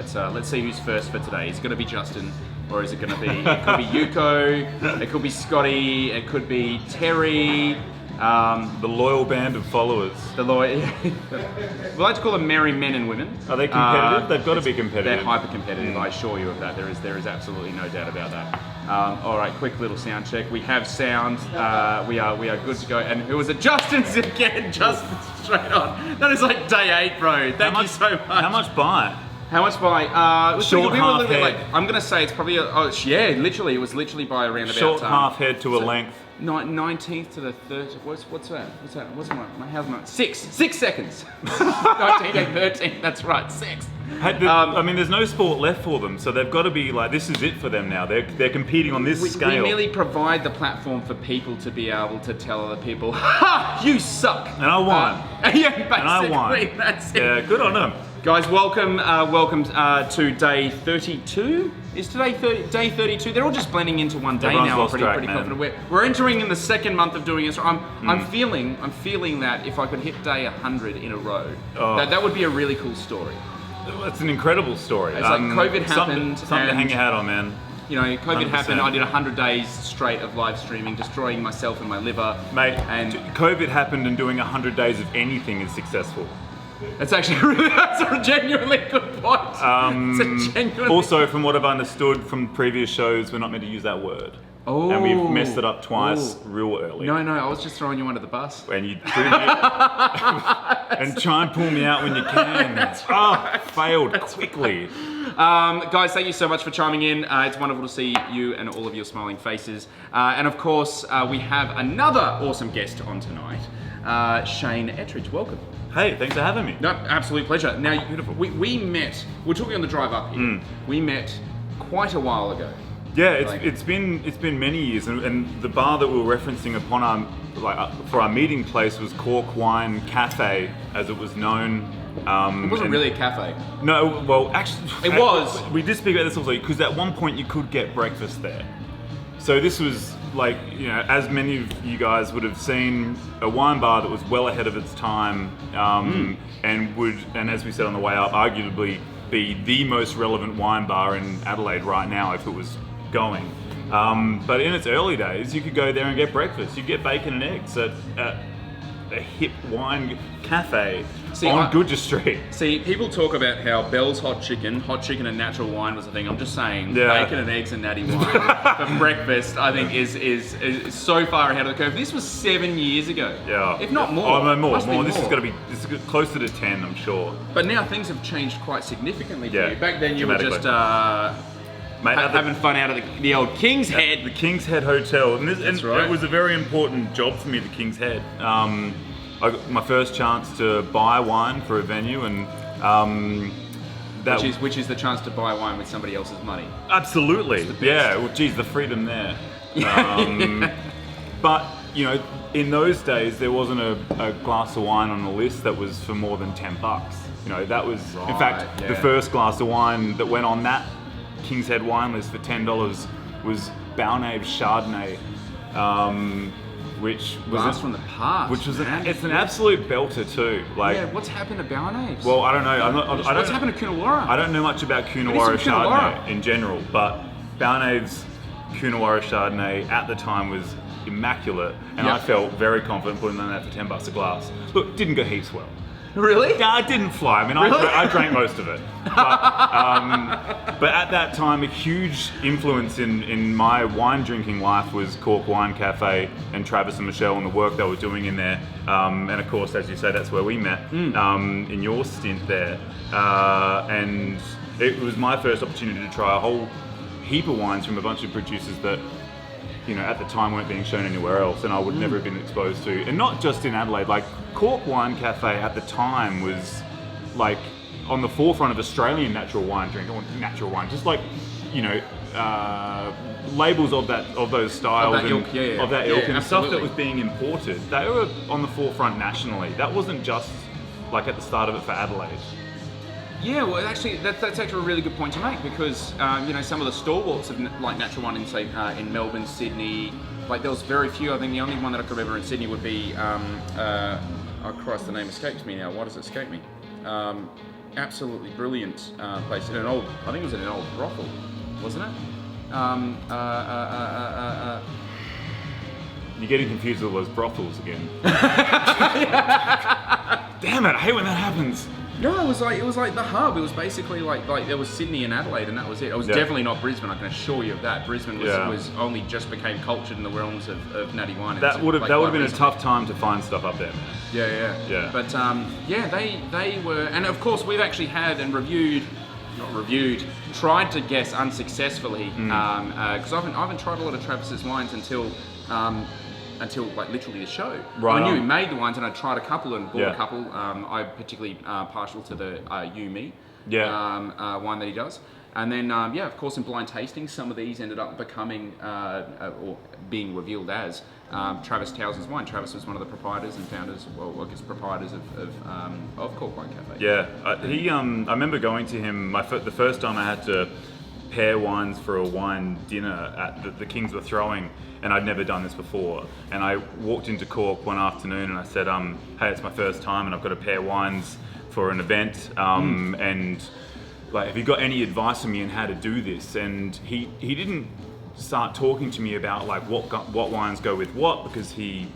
So let's see who's first for today. Is it going to be Justin, or is it going to be? It could be Yuko. It could be Scotty. It could be Terry. The loyal band of followers. The loyal. We like to call them merry men and women. Are they competitive? They've got to be competitive. They're hyper competitive. I assure you of that. There is absolutely no doubt about that. All right, quick little sound check. We have sound. We are good to go. And who was it? Justin's again. Justin's straight on. That is like day 8, bro. Thank you so much. How much by? How much by? Short we were a half little bit head. late. I'm gonna say it's probably. Literally, it was literally by around about. Short half head to a length. 19th to the 30th. What's that? What's my how's my 6 seconds? 19th and 13th. That's right, 6. I mean, there's no sport left for them, so they've got to be like, this is it for them now. They're competing on this scale. We merely provide the platform for people to be able to tell other people, "Ha, you suck." And I won. Yeah, basically, and I won. That's it. Yeah, good on them. Guys, welcome to day 32. Is today day 32? They're all just blending into one day Everyone's now. lost I'm track, pretty man. confident. We're entering in the second month of doing this. I'm feeling that if I could hit day 100 in a row, that would be a really cool story. It's an incredible story. It's like COVID happened. Something to hang your hat on, man. You know, COVID 100%. happened. I did 100 days straight of live streaming, destroying myself and my liver. Mate, and COVID happened, and doing 100 days of anything is successful. That's actually that's a genuinely good point. Also, from what I've understood from previous shows, we're not meant to use that word. Oh. And we've messed it up twice real early. No, I was just throwing you under the bus. And you threw me and try and pull me out when you can. Failed quickly. Guys, thank you so much for chiming in. It's wonderful to see you and all of your smiling faces. And of course, we have another awesome guest on tonight, Shane Ettridge. Welcome. Hey, thanks for having me. No, absolute pleasure. Now, we met. We're talking on the drive up here. We met quite a while ago. Yeah, it's been many years, and the bar that we were referencing upon for our meeting place was Cork Wine Cafe, as it was known. It wasn't really a cafe. No, well, actually, it was. We did speak about this also, because at one point you could get breakfast there. So this was like, you know, as many of you guys would have seen, a wine bar that was well ahead of its time, and as we said on the way up, arguably be the most relevant wine bar in Adelaide right now if it was going. But in its early days, you could go there and get breakfast. You get bacon and eggs at a hip wine cafe on Goodger Street. See, people talk about how Bell's hot chicken and natural wine was a thing. I'm just saying, bacon and eggs and natty wine for breakfast, I think is so far ahead of the curve. This was 7 years ago. Yeah. If not more. Oh, no, more. Must be more. This is closer to 10, I'm sure. But now things have changed quite significantly for Yeah, you. Back then you were just having fun out of the old King's Head. The King's Head Hotel. And right. It was a very important job for me, the King's Head. I got my first chance to buy wine for a venue, and which is the chance to buy wine with somebody else's money. Absolutely. Yeah, well, geez, the freedom there. But, you know, in those days, there wasn't a glass of wine on the list that was for more than $10. You know, that was, in fact, the first glass of wine that went on that King's Head wine list for $10 was Balnave Chardonnay, which was Blast from the past. Which was it's an absolute belter too. Like, what's happened to Balnaves? Well, I don't know. What's happened to Coonawarra? I don't know much about Coonawarra Chardonnay in general, but Balnave's Coonawarra Chardonnay at the time was immaculate, and I felt very confident putting on that for $10 a glass. Look, didn't go heaps well. Really? Yeah, it didn't fly. I mean, really? I drank most of it. But at that time, a huge influence in my wine drinking life was Cork Wine Cafe and Travis and Michelle and the work they were doing in there. And of course, as you say, that's where we met in your stint there. And it was my first opportunity to try a whole heap of wines from a bunch of producers that, you know, at the time weren't being shown anywhere else, and I would never have been exposed to. And not just in Adelaide, like Cork Wine Cafe at the time was like on the forefront of Australian natural wine drinking, or natural wine, just like, you know, labels of those styles of that ilk and stuff that was being imported. They were on the forefront nationally. That wasn't just like at the start of it for Adelaide. Yeah, well, actually, that's actually a really good point to make, because you know, some of the stalwarts of like natural wine in, say, in Melbourne, Sydney, like there was very few. I think the only one that I could remember in Sydney would be, oh Christ, the name escapes me now. Why does it escape me? absolutely brilliant place in an old. I think it was in an old brothel, wasn't it? You're getting confused with those brothels again. Damn it! I hate when that happens. No, it was like the hub. It was basically like there was Sydney and Adelaide, and that was it. It was definitely not Brisbane. I can assure you of that. Brisbane was only just became cultured in the realms of natty wine. That would have been a tough time to find stuff up there. Yeah. But they were, and of course we've actually had and tried to guess unsuccessfully because I haven't tried a lot of Travis's wines until like literally the show. Right. I knew he made the wines, and I tried a couple and bought a couple. I'm particularly partial to the You Me wine that he does. And then, of course, in blind tasting, some of these ended up becoming or being revealed as Travis Towson's wine. Travis was one of the proprietors and founders, proprietors of Cork Wine Cafe. Yeah, I remember going to him the first time I had to pair wines for a wine dinner at the Kings were throwing, and I'd never done this before. And I walked into Cork one afternoon and I said, hey, it's my first time and I've got to pair wines for an event, and like, have you got any advice for me on how to do this? And he didn't start talking to me about like what wines go with what, because he,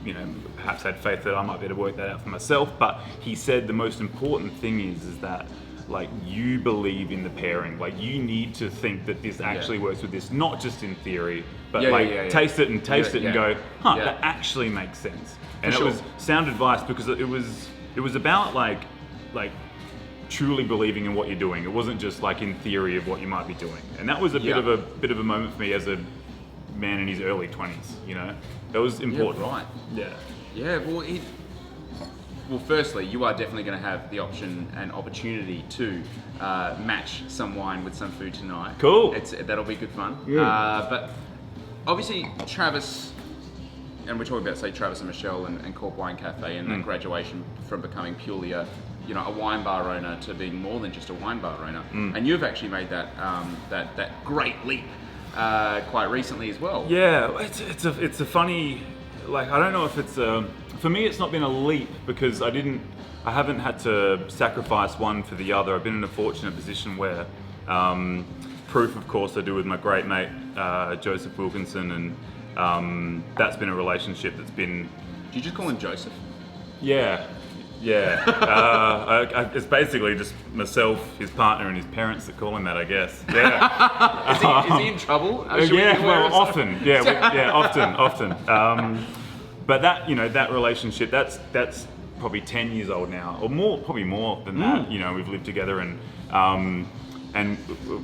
perhaps had faith that I might be able to work that out for myself. But he said the most important thing is that like you believe in the pairing. Like you need to think that this actually works with this, not just in theory, but taste it and go, that actually makes sense. And it was sound advice, because it was about like truly believing in what you're doing. It wasn't just like in theory of what you might be doing. And that was a bit of a moment for me as a man in his early 20s. That was important. Yeah, right. Yeah. Well, firstly, you are definitely going to have the option and opportunity to match some wine with some food tonight. Cool. That'll be good fun. But obviously, Travis, and we're talking about, say, Travis and Michelle and Cork Wine Cafe, and that graduation from becoming purely a wine bar owner to being more than just a wine bar owner. And you've actually made that great leap quite recently as well. Yeah, it's a funny, like, I don't know if it's for me it's not been a leap, because I haven't had to sacrifice one for the other. I've been in a fortunate position where Proof, of course, I do with my great mate Joseph Wilkinson, and that's been a relationship that's been... Do you just call him Joseph? Yeah. It's basically just myself, his partner, and his parents that call him that, I guess. Yeah. Is he in trouble? Often. Often. But that relationship, that's probably 10 years old now, or more, probably more than that. We've lived together, and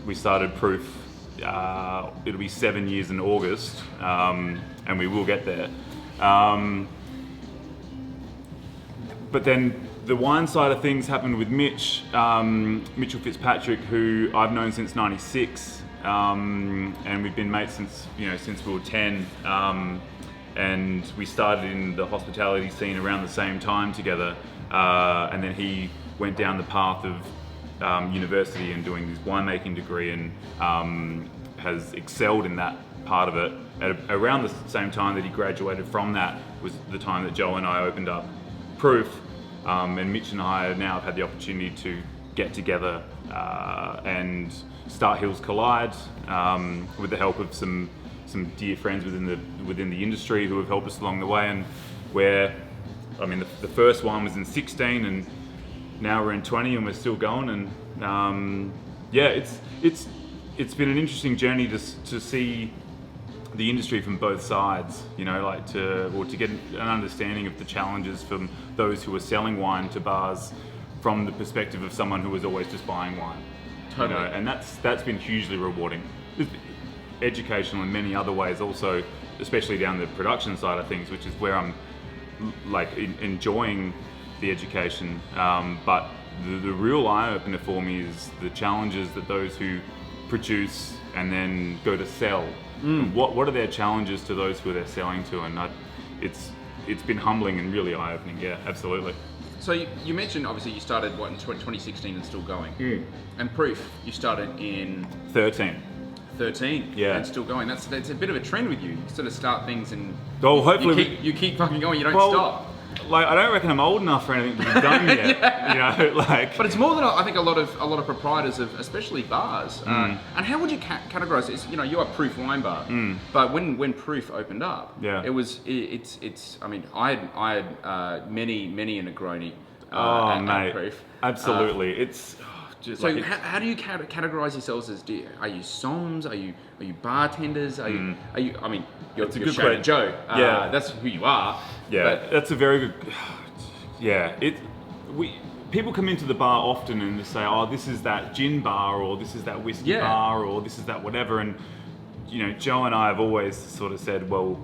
we started Proof. It'll be 7 years in August, and we will get there. But then the wine side of things happened with Mitchell Fitzpatrick, who I've known since '96, and we've been mates since we were 10, and we started in the hospitality scene around the same time together, and then he went down the path of university and doing his winemaking degree, and has excelled in that part of it. Around the same time that he graduated from that was the time that Joe and I opened up Proof, and Mitch and I now have had the opportunity to get together and start Hills Collide, with the help of some dear friends within the industry who have helped us along the way. And the first one was in 16, and now we're in 20, and we're still going. And it's been an interesting journey to see the industry from both sides, to get an understanding of the challenges from those who are selling wine to bars from the perspective of someone who was always just buying wine. Totally. And that's been hugely rewarding. It's educational in many other ways also, especially down the production side of things, which is where I'm enjoying the education. But the real eye-opener for me is the challenges that those who produce and then go to sell. What are their challenges to those who they're selling to? And it's been humbling and really eye-opening. Yeah, absolutely. So you mentioned, obviously, you started in 2016 and still going. And Proof, you started in 13. And still going. That's a bit of a trend with you. You sort of start things and hopefully you keep fucking going. You don't stop. I don't reckon I'm old enough for anything to be done yet. Yeah. You know, like. But it's more than I think a lot of proprietors of, especially bars. And how would you categorize it? You know, you're a Proof wine bar, but when Proof opened up, it's. I mean, I had many a Negroni. Mate, Proof. Absolutely. It's just so. like How do you categorize yourselves as? Are you somms? Are you bartenders? Are you? I mean, you're Shane Joe. That's who you are. Yeah, but, that's a very good. Yeah, people come into the bar often and they say, "Oh, this is that gin bar, or this is that whiskey bar, or this is that whatever." And you know, Joe and I have always sort of said, "Well,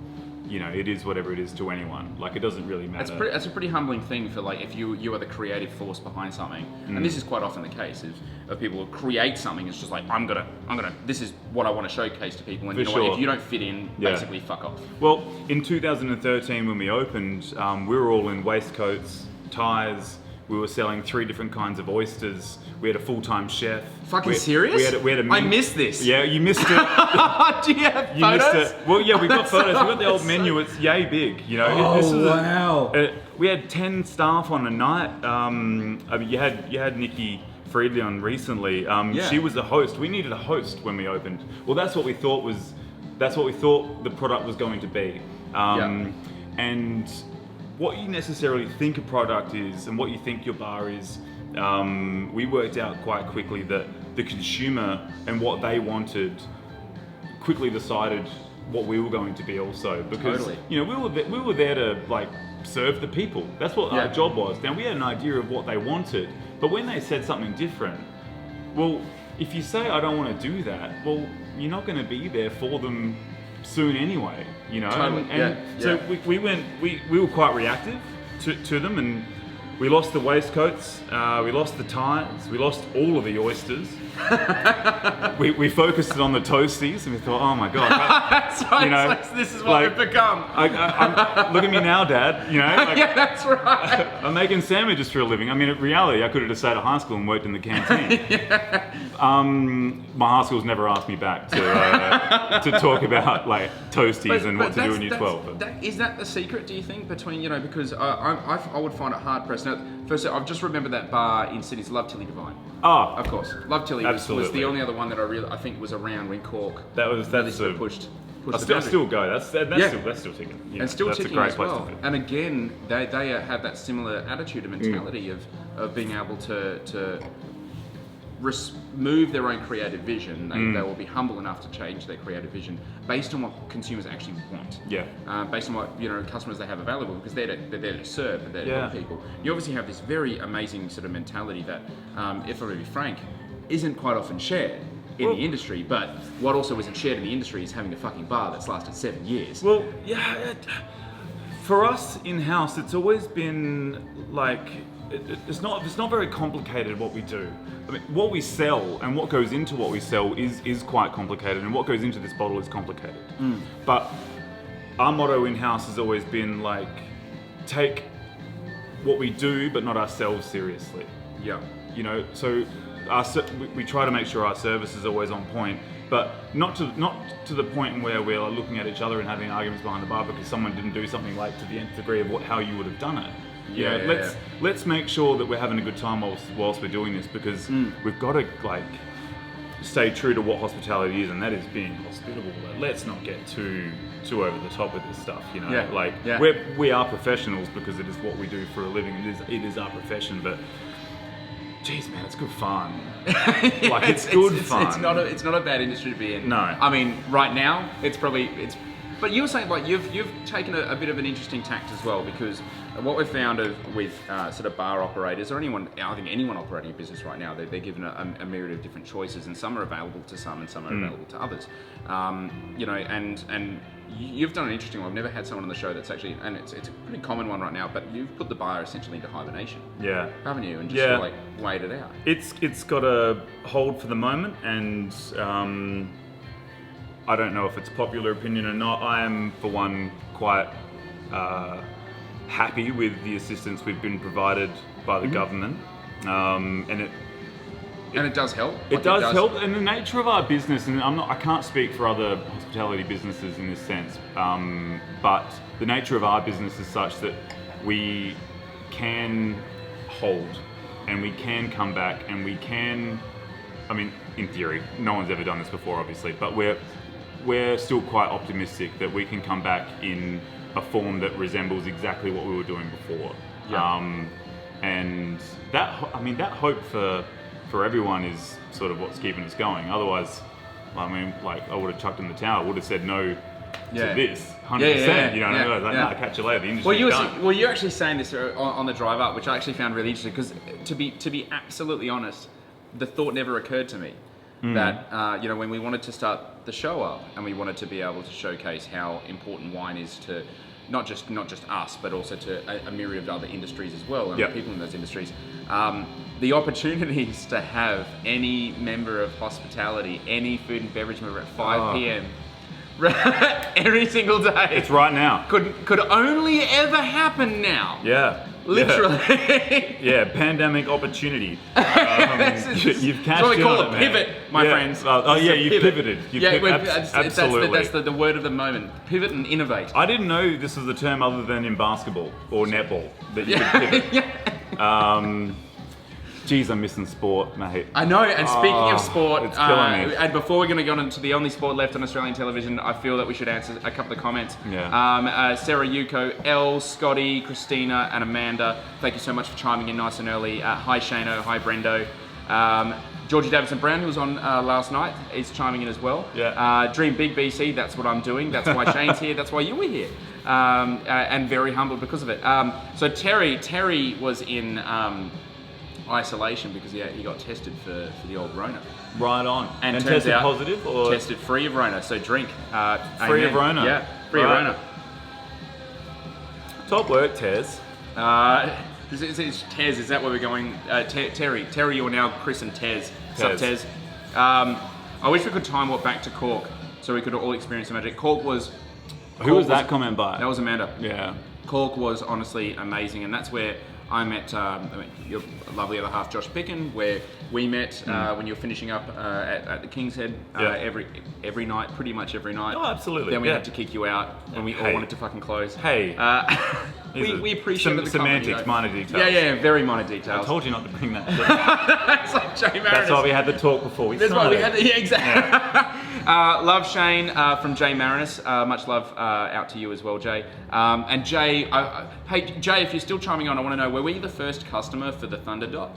you know, it is whatever it is to anyone. Like, it doesn't really matter." That's a pretty humbling thing for, like, if you are the creative force behind something, and this is quite often the case of people who create something. It's just like, I'm gonna. This is what I want to showcase to people, and what, if you don't fit in, basically fuck off. Well, in 2013 when we opened, we were all in waistcoats, ties. We were selling 3 different kinds of oysters. We had a full-time chef. Fucking serious? We had a I missed this. Yeah, you missed it. Do you have photos? You missed it. Well, yeah, we got photos. We got the old menu. It's yay big. You know. Wow. We had 10 staff on a night. I mean, you had Nikki Friedley on recently. She was the host. We needed a host when we opened. Well, that's what we thought the product was going to be. And what you necessarily think a product is and what you think your bar is, we worked out quite quickly that the consumer and what they wanted quickly decided what we were going to be also, because you know, we were there to like serve the people. That's what our job was. Now, we had an idea of what they wanted, but when they said something different, well, if you say I don't want to do that, well, you're not going to be there for them soon anyway, you know. So we were quite reactive to them, and we lost the waistcoats, we lost the ties, we lost all of the oysters. we focused on the toasties, and we thought, oh my god, that's right. You know, so this is what we've become. Look at me now, Dad. You know, like, yeah, that's right. I'm making sandwiches for a living. I mean, in reality, I could have just stayed at high school and worked in the canteen. My high school's never asked me back to talk about like toasties and what to do in Year 12. Is that the secret, do you think, between, you know, because I would find it hard pressed. Now, first, I've just remembered that bar in Sydney's Love Tilly Divine. Oh, of course, Love Tilly was the only other one that I think was around when Cork. That's pushed. I still go. That's still ticking. Yeah, and still that's ticking a great as place well. to be. And again, they have that similar attitude and mentality of being able to move their own creative vision. They will be humble enough to change their creative vision based on what consumers actually want. Yeah. Based on what, you know, customers they have available, because they're there to serve, but they're to help people. You obviously have this very amazing sort of mentality that, if I'm to be frank, isn't quite often shared in the industry. But what also isn't shared in the industry is having a fucking bar that's lasted 7 years. Well, yeah. For us in-house, it's always been like, it's not very complicated what we do. I mean, what we sell and what goes into what we sell is quite complicated, and what goes into this bottle is complicated. But our motto in-house has always been like, take what we do but not ourselves seriously. Yeah. You know, so we try to make sure our service is always on point, but not to the point where we're like looking at each other and having arguments behind the bar because someone didn't do something like to the nth degree of how you would have done it. Let's make sure that we're having a good time whilst we're doing this, because we've got to like stay true to what hospitality is, and that is being hospitable. Like, let's not get too over the top with this stuff, you know. We are professionals because it is what we do for a living. It is our profession, but jeez, man, it's good fun. Like, it's good fun. It's not a bad industry to be in. No. I mean, right now, it's. But you were saying, like, you've taken a bit of an interesting tact as well, because what we've found with sort of bar operators, or anyone operating a business right now, they're given a myriad of different choices, and some are available to some and some are available to others. You know, and you've done an interesting one. I've never had someone on the show that's actually, and it's a pretty common one right now, but you've put the bar essentially into hibernation. Yeah. Haven't you? And just sort of, like, wait it out. It's got a hold for the moment, and I don't know if it's popular opinion or not. I am, for one, quite happy with the assistance we've been provided by the government, and it does help. It does help, and the nature of our business, and I can't speak for other hospitality businesses in this sense, but the nature of our business is such that we can hold, and we can come back, and we can. I mean, in theory, no one's ever done this before, obviously, but we're still quite optimistic that we can come back in a form that resembles exactly what we were doing before. Yeah. And that hope for everyone is sort of what's keeping us going. Otherwise, I mean, like, I would have chucked in the towel. I would have said no to this, 100%. You know, I was like, no, catch you later. The industry's done. Well, you're actually saying this on the drive up, which I actually found really interesting, because to be absolutely honest, the thought never occurred to me that when we wanted to start the show up and we wanted to be able to showcase how important wine is to not just us, but also to a myriad of other industries as well, and people in those industries. The opportunities to have any member of hospitality, any food and beverage member at 5 p.m. every single day. It's right now. Could only ever happen now. Yeah. Literally. Yeah, pandemic opportunity. You've cashed That's what we call in on a it, pivot, my friends. You've pivoted. Absolutely. That's the word of the moment. Pivot and innovate. I didn't know this was a term other than in basketball or netball that you could pivot. Geez, I'm missing sport, mate. I know, and speaking of sport, it's killing me. And before we're going to go on to the only sport left on Australian television, I feel that we should answer a couple of comments. Yeah. Sarah Yuko, Elle, Scotty, Christina, and Amanda, thank you so much for chiming in nice and early. Hi Shano, hi Brendo. Georgie Davison Brown, who was on last night, is chiming in as well. Yeah. Dream Big BC, that's what I'm doing. That's why Shane's here. That's why you were here. And very humbled because of it. So Terry was in isolation because he got tested for the old Rona. Right on. And turns tested out, positive or tested free of Rona. So drink. Free of Rona. Yeah, free of Rona. Top work, Tez. It's Tez. Is that where we're going? Terry, you are now Chris and Tez. What's up, Tez? I wish we could time warp back to Cork so we could all experience the magic. Who was that comment by? That was Amanda. Yeah. Cork was honestly amazing, and that's where I met your lovely other half, Josh Picken, where we met when you were finishing up at the King's Head every night, pretty much every night. Oh, absolutely. Then we had to kick you out when we all wanted to fucking close. Hey. We appreciate the semantics, minor details. Yeah, very minor details. I told you not to bring that. That's like Jay Marinus. That's why we had the talk before we started. That's why we had exactly. Yeah. Love Shane from Jay Marinus. Much love out to you as well, Jay. And Jay, hey Jay, if you're still chiming on, I want to know, were you the first customer for the Thunder Dot?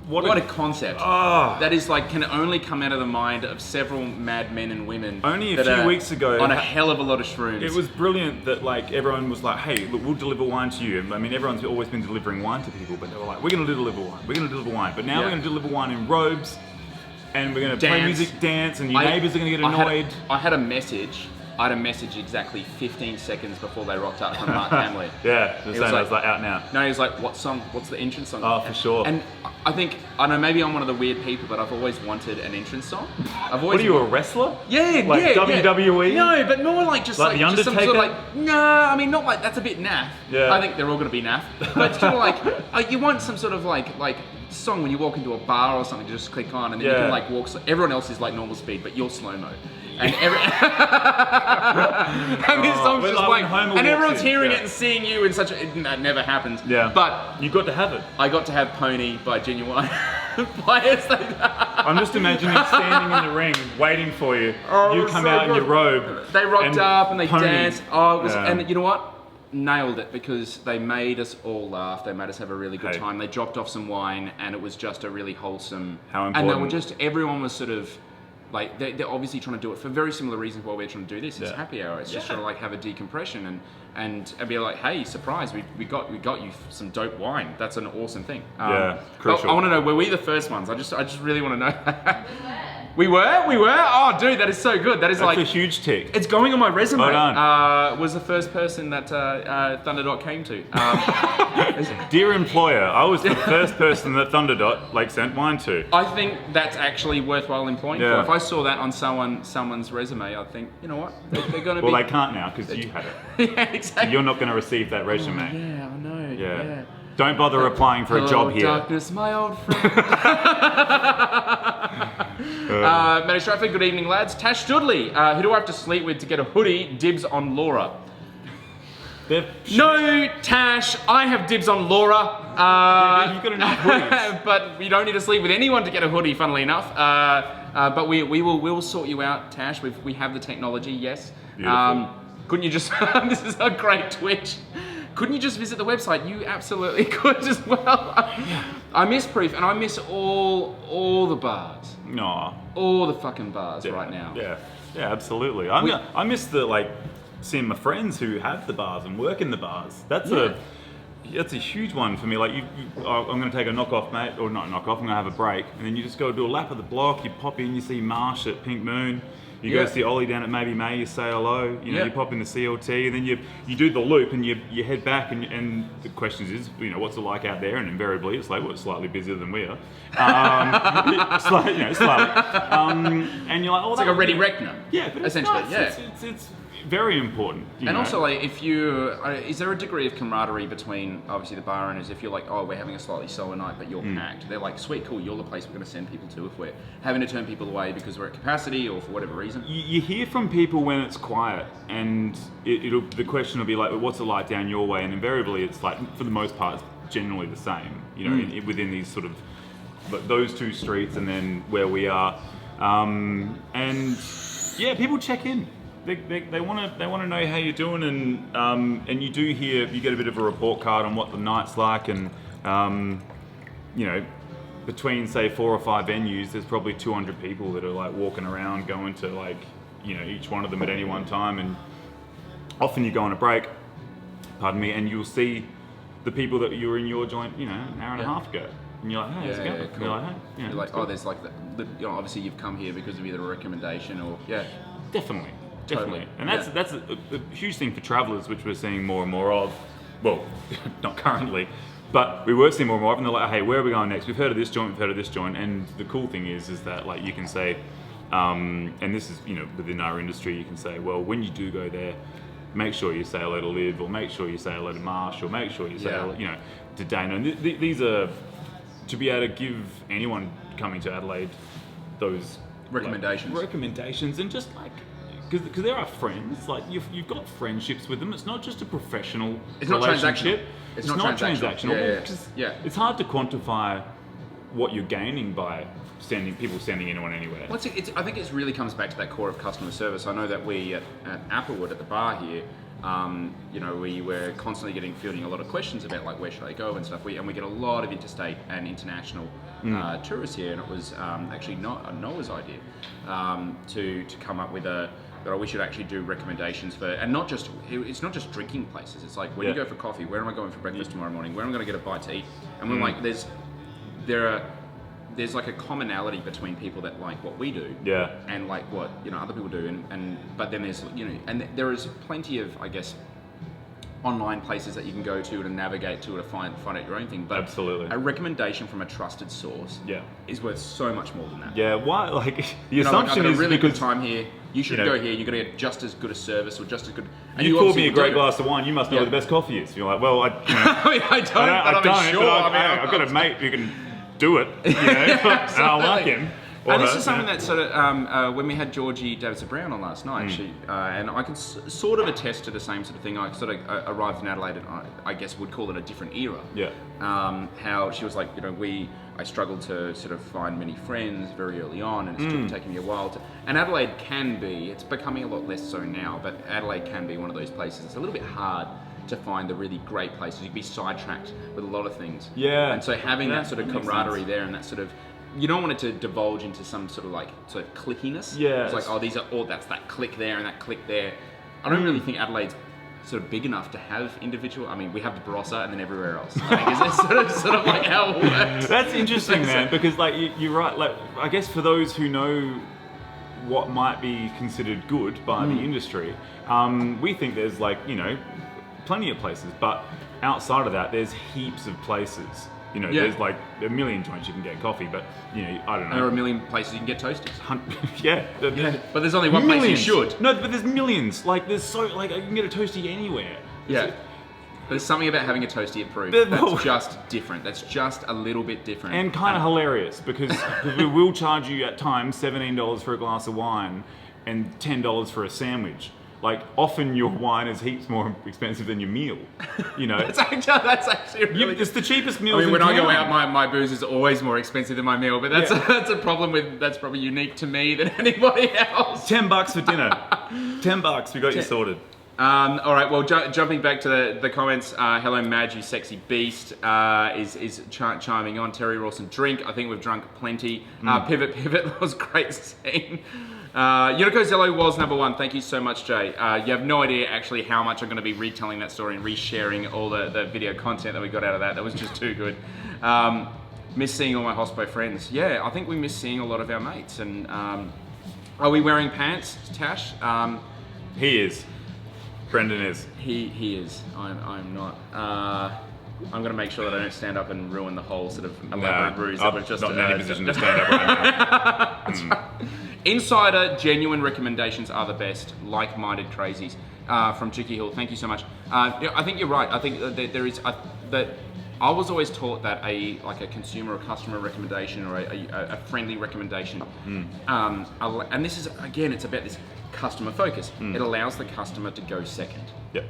What a concept. That is like, can only come out of the mind of several mad men and women. Only a few weeks ago. On a hell of a lot of shrooms. It was brilliant that like everyone was like, hey, look, we'll deliver wine to you. I mean, everyone's always been delivering wine to people, but they were like, we're going to deliver wine. We're going to deliver wine. But now we're going to deliver wine in robes, and we're going to play music, dance, and your neighbours are going to get annoyed. I had a message exactly 15 seconds before they rocked up from Mark Hamley. Yeah, I was like, out now. No, he was like, what song? What's the entrance song? Oh, for sure. And I think, I don't know, maybe I'm one of the weird people, but I've always wanted an entrance song. What are you, a wrestler? Yeah, like WWE? No, but more like just like the Undertaker? Just some sort of like, no, I mean, not like, that's a bit naff. Yeah. I think they're all going to be naff. But it's kind of like, you want some sort of like song when you walk into a bar or something to just click on, and then you can like walk, everyone else is like normal speed, but you're slow-mo. And this song's just playing, and everyone's hearing it and seeing you in such a, that never happens. Yeah. But you got to have it. I got to have Pony by Genuine Players. I'm just imagining standing in the ring, waiting for you. You come out in your robe. They rocked up and they Pony. danced. Oh, it was, and you know what? Nailed it, because they made us all laugh. They made us have a really good time. They dropped off some wine, and it was just a really wholesome. How important. And they were just, everyone was sort of. Like, they're obviously trying to do it for very similar reasons why we're trying to do this. It's happy hour. It's just trying to like have a decompression and be like, hey, surprise, we got you some dope wine. That's an awesome thing. Crucial. I want to know, were we the first ones? I just really want to know. We were? Oh, dude, that is so good. That's like a huge tick. It's going on my resume. Well done. Was the first person that Thunderdot came to. Dear employer, I was the first person that Thunderdot sent wine to. I think that's actually worthwhile employing. Yeah. If I saw that on someone's resume, I think, you know what, they're going to be. Well, they can't now because you had it. Yeah, exactly. So you're not going to receive that resume. Oh, yeah, I know. Yeah. Don't bother applying for a job here. Darkness, my old friend. Matty Stratford, good evening, lads. Tash Studley, who do I have to sleep with to get a hoodie? Dibs on Laura. No, Tash, I have dibs on Laura. You've got enough hoodies. But you don't need to sleep with anyone to get a hoodie, funnily enough. But we'll sort you out, Tash. We have the technology, yes. Couldn't you just, this is a great twitch. Couldn't you just visit the website? You absolutely could as well. I miss Proof, and I miss all the bars. No. All the fucking bars right now. Yeah, absolutely. I miss the seeing my friends who have the bars and work in the bars. That's a huge one for me. Like I'm going to take a knockoff, mate, or not knockoff. I'm going to have a break, and then you just go do a lap of the block. You pop in, you see Marsh at Pink Moon. You go see Ollie down at Maybe May, you say hello, you pop in the CLT, and then you do the loop and you head back, and the question is, what's it like out there? And invariably it's like, well, it's slightly busier than we are. Slightly. And you're like, oh, it's like a Ready Reckoner. Yeah, but essentially, nice. It's very important. And also, like, if you, is there a degree of camaraderie between, obviously, the bar owners, if you're like, oh, we're having a slightly slower night, but you're packed. They're like, sweet, cool, you're the place we're going to send people to if we're having to turn people away because we're at capacity or for whatever reason. You hear from people when it's quiet, and the question will be like, well, what's it like down your way? And invariably, it's like, for the most part, it's generally the same, within these sort of, those two streets and then where we are. And yeah, people check in. They want to know how you're doing, and you do hear, you get a bit of a report card on what the night's like, and between say 4 or 5 venues, there's probably 200 people that are like walking around, going to each one of them at any one time, and often you go on a break, and you'll see the people that you were in your joint, an hour and a half ago. And you're like, hey, how's it going? Cool. You're like, hey. You're like, oh, there's like, obviously you've come here because of either a recommendation or, Definitely. Totally. And that's a huge thing for travellers, which we're seeing more and more of. Well, not currently, but we were seeing more and more of, and they're like, hey, where are we going next? We've heard of this joint, and the cool thing is that like you can say, and this is, within our industry, you can say, well, when you do go there, make sure you say hello to Liv, or make sure you say hello to Marsh, or make sure you say hello, to Dana. And these are, to be able to give anyone coming to Adelaide those recommendations, and just like, because there are friends, like you've got friendships with them. It's not just a professional relationship. It's not transactional. It's hard to quantify what you're gaining by people sending anyone anywhere. Well, I think it really comes back to that core of customer service. I know that we at Applewood at the bar here, we were constantly fielding a lot of questions about like where should I go and stuff. We get a lot of interstate and international tourists here, and it was actually Noah's idea to come up with we should actually do recommendations for, and it's not just drinking places. It's like when you go for coffee, where am I going for breakfast tomorrow morning? Where am I going to get a bite to eat? And we're like, there's like a commonality between people that like what we do, and like what other people do, but then there's and there is plenty of, I guess, online places that you can go to navigate to find out your own thing. But absolutely, a recommendation from a trusted source is worth so much more than that. Yeah, why? Like the assumption I've had is a really because good time here. You should go here. You're gonna get just as good a service or just as good. And you poured me a great glass of wine. You must know where the best coffee is. You're like, well, I don't. I've got a mate who can do it. And I like him. And this is something that sort of, when we had Georgie Davidson-Brown on last night, and I can sort of attest to the same sort of thing. I sort of arrived in Adelaide, and I guess would call it a different era. Yeah. How she was like, I struggled to sort of find many friends very early on, and it's taken me a while to. And Adelaide it's becoming a lot less so now, but Adelaide can be one of those places. It's a little bit hard to find the really great places. You'd be sidetracked with a lot of things. Yeah. And so having that sort of camaraderie there, and that sort of, you don't want it to divulge into some sort of clickiness. Yeah. It's like, that's that click there and that click there. I don't really think Adelaide's sort of big enough to have individual. I mean, we have the Barossa and then everywhere else. I think it's sort of like how it works. That's interesting, man, because like you're right. Like I guess for those who know what might be considered good by the industry, we think there's plenty of places, but outside of that, there's heaps of places. There's like a million joints you can get coffee, but I don't know. There are a million places you can get toasties. But there's only one place you should. No, but there's millions. Like there's you can get a toastie anywhere. There's something about having a toastie at Proof that's just different. That's just a little bit different. And kind of hilarious because we will charge you at times $17 for a glass of wine and $10 for a sandwich. like often your wine is heaps more expensive than your meal. You know, That's actually really. it's the cheapest meal. I mean, when I go out, my booze is always more expensive than my meal, but that's a problem that's probably unique to me than anybody else. $10 for dinner. $10, we got you sorted. All right. Well, jumping back to the comments, hello Madge, you sexy beast, is chiming on. Terry Rawson, drink. I think we've drunk plenty. Pivot that was great scene. Yuriko Zello was number one. Thank you so much, Jay. You have no idea actually how much I'm going to be retelling that story and resharing all the video content that we got out of that. That was just too good. Miss seeing all my hospo friends. Yeah, I think we miss seeing a lot of our mates. And are we wearing pants, Tash? He is. Brendan is. He is. I'm not. I'm going to make sure that I don't stand up and ruin the whole sort of elaborate ruse that was just not in any position to stand up right now. Insider genuine recommendations are the best. Like-minded crazies from Chicky Hill. Thank you so much. I think you're right. I think that there is that. I was always taught that a consumer or customer recommendation or a friendly recommendation, and this is again, it's about this customer focus. It allows the customer to go second. Yep.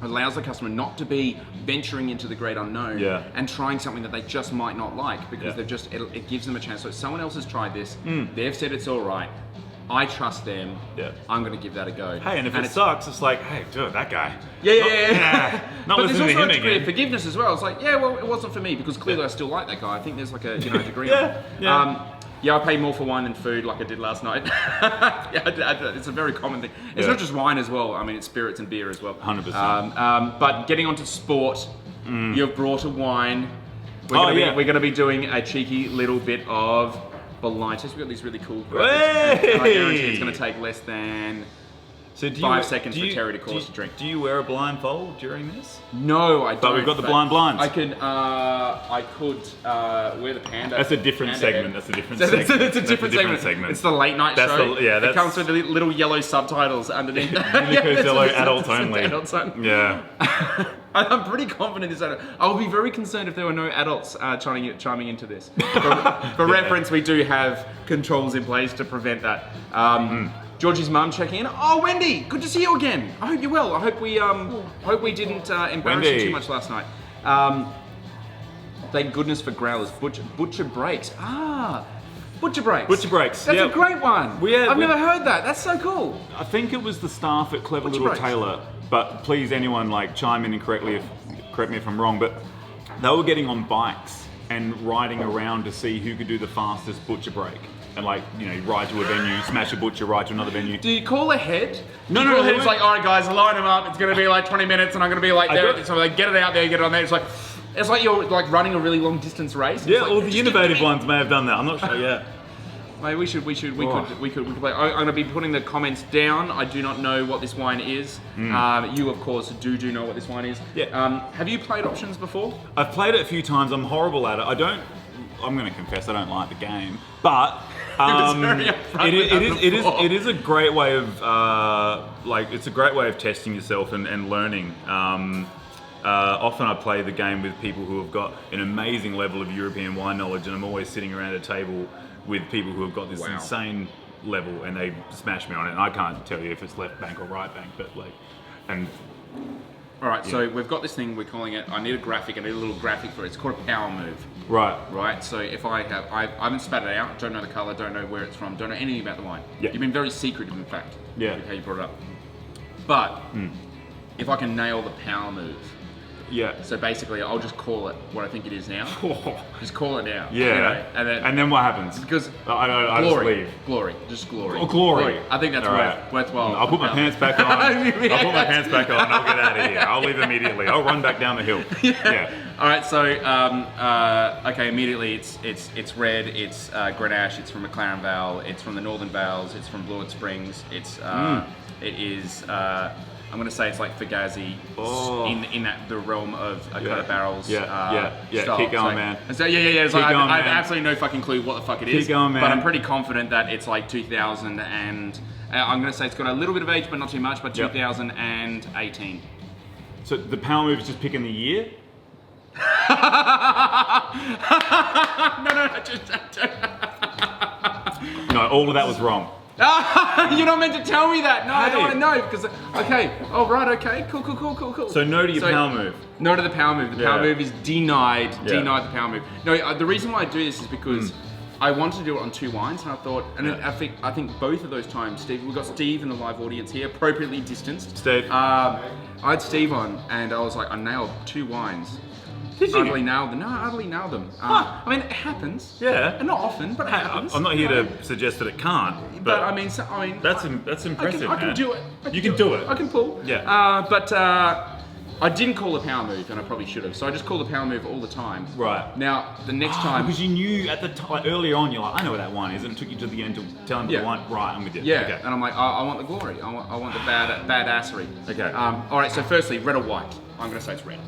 It allows the customer not to be venturing into the great unknown and trying something that they just might not like because it gives them a chance. So if someone else has tried this, they've said it's all right. I trust them. Yeah. I'm going to give that a go. Hey, and if it sucks, it's like, hey, dude, that guy. Yeah. Not but listening there's to also him a degree again. of forgiveness as well. It's like, yeah, well, it wasn't for me because clearly I still like that guy. I think there's like a degree. Yeah, I pay more for wine than food, like I did last night. It's a very common thing. It's not just wine as well. I mean, it's spirits and beer as well. 100%. But getting onto sport, you've brought a wine. We're going to be doing a cheeky little bit of blind test. We've got these really cool graphics. And I guarantee it's going to take less than 5 seconds for Terry to call us a drink. Do you wear a blindfold during this? No, I don't. But we've got the blind blinds. I could wear the panda. That's a different segment. That's a different segment. It's a different segment. It's the late night show. It comes with the little yellow subtitles underneath. Yellow adults only. Adults only. Yeah. I'm pretty confident this. I would be very concerned if there were no adults chiming into this. For reference, we do have controls in place to prevent that. Georgie's mum checking in. Oh, Wendy, good to see you again. I hope you're well. I hope we didn't embarrass you too much last night. Thank goodness for growlers. Butcher Breaks. Butcher Breaks. Butcher Breaks. That's a great one. I've never heard that. That's so cool. I think it was the staff at Clever Little Tailor, but please anyone chime in and correct me if I'm wrong, but they were getting on bikes and riding around to see who could do the fastest butcher break. And you ride to a venue, smash a butcher, ride to another venue. Do you call ahead? No. It's like, all right, guys, line them up. It's going to be like 20 minutes, and I'm going to be like there. So get it out there, get it on there. It's like you're running a really long distance race. Yeah, all the innovative ones may have done that. I'm not sure. Yeah. Maybe we could play. I'm going to be putting the comments down. I do not know what this wine is. You, of course, do know what this wine is. Yeah. Have you played options before? I've played it a few times. I'm horrible at it. I'm going to confess I don't like the game, but it is a great way of it's a great way of testing yourself and learning. Often I play the game with people who have got an amazing level of European wine knowledge, and I'm always sitting around a table with people who have got this insane level, and they smash me on it. And I can't tell you if it's left bank or right bank, but all right, so we've got this thing, we're calling it, I need a little graphic for it. It's called a power move. Right, so if I haven't spat it out, don't know the colour, don't know where it's from, don't know anything about the wine. You've been very secretive, in fact, with how you brought it up. But, if I can nail the power move, so basically I'll just call it what I think it is now. Just call it now. Yeah. And then what happens? Because I just leave. Glory. Just glory. Oh, glory. I think that's worthwhile. I'll put my pants back on. I'll put my pants back on. I'll get out of here. I'll leave immediately. I'll run back down the hill. Yeah. All right. So immediately it's red. It's Grenache. It's from McLaren Vale. It's from the Northern Vales. It's from Blewett Springs. It is. I'm going to say it's like Fugazi in the realm of kind of barrels. Yeah. Style. Keep going, man. So it's like, I have absolutely no fucking clue what the fuck it is. Keep going, man. But I'm pretty confident that it's like 2000 and I'm going to say it's got a little bit of age, but not too much. But 2018. So the power move is just picking the year. No. No, all of that was wrong. You're not meant to tell me that. No, I don't Hey. want to know because. Okay. Oh right. Okay. Cool. So no to your power move. No to the power move. The power Yeah. move is denied. Yeah. Denied the power move. No, the reason why I do this is because I wanted to do it on 2 wines, and I thought, and Yeah. I think both of those times, Steve, we've got Steve in the live audience here, appropriately distanced. Steve. I had Steve on, and I was like, I nailed 2 wines. Did you? Utterly nailed them. No, I utterly nailed them. I mean, it happens. Yeah. And not often, but it happens. I'm not here to suggest that it can't, But I mean, that's impressive, I can man. do it. You can do it. I can pull. Yeah. But I didn't call the power move, and I probably should have. So I just call the power move all the time. Right. Now, the next time. Because you knew at the time, earlier on, you're like, I know where that wine is, and it took you to the end to tell him Yeah. the wine. Right, I'm with you. Yeah, Okay. and I'm like, I want the glory. I want the badassery. Okay. All right. So firstly, red or white? I'm going to say it's red.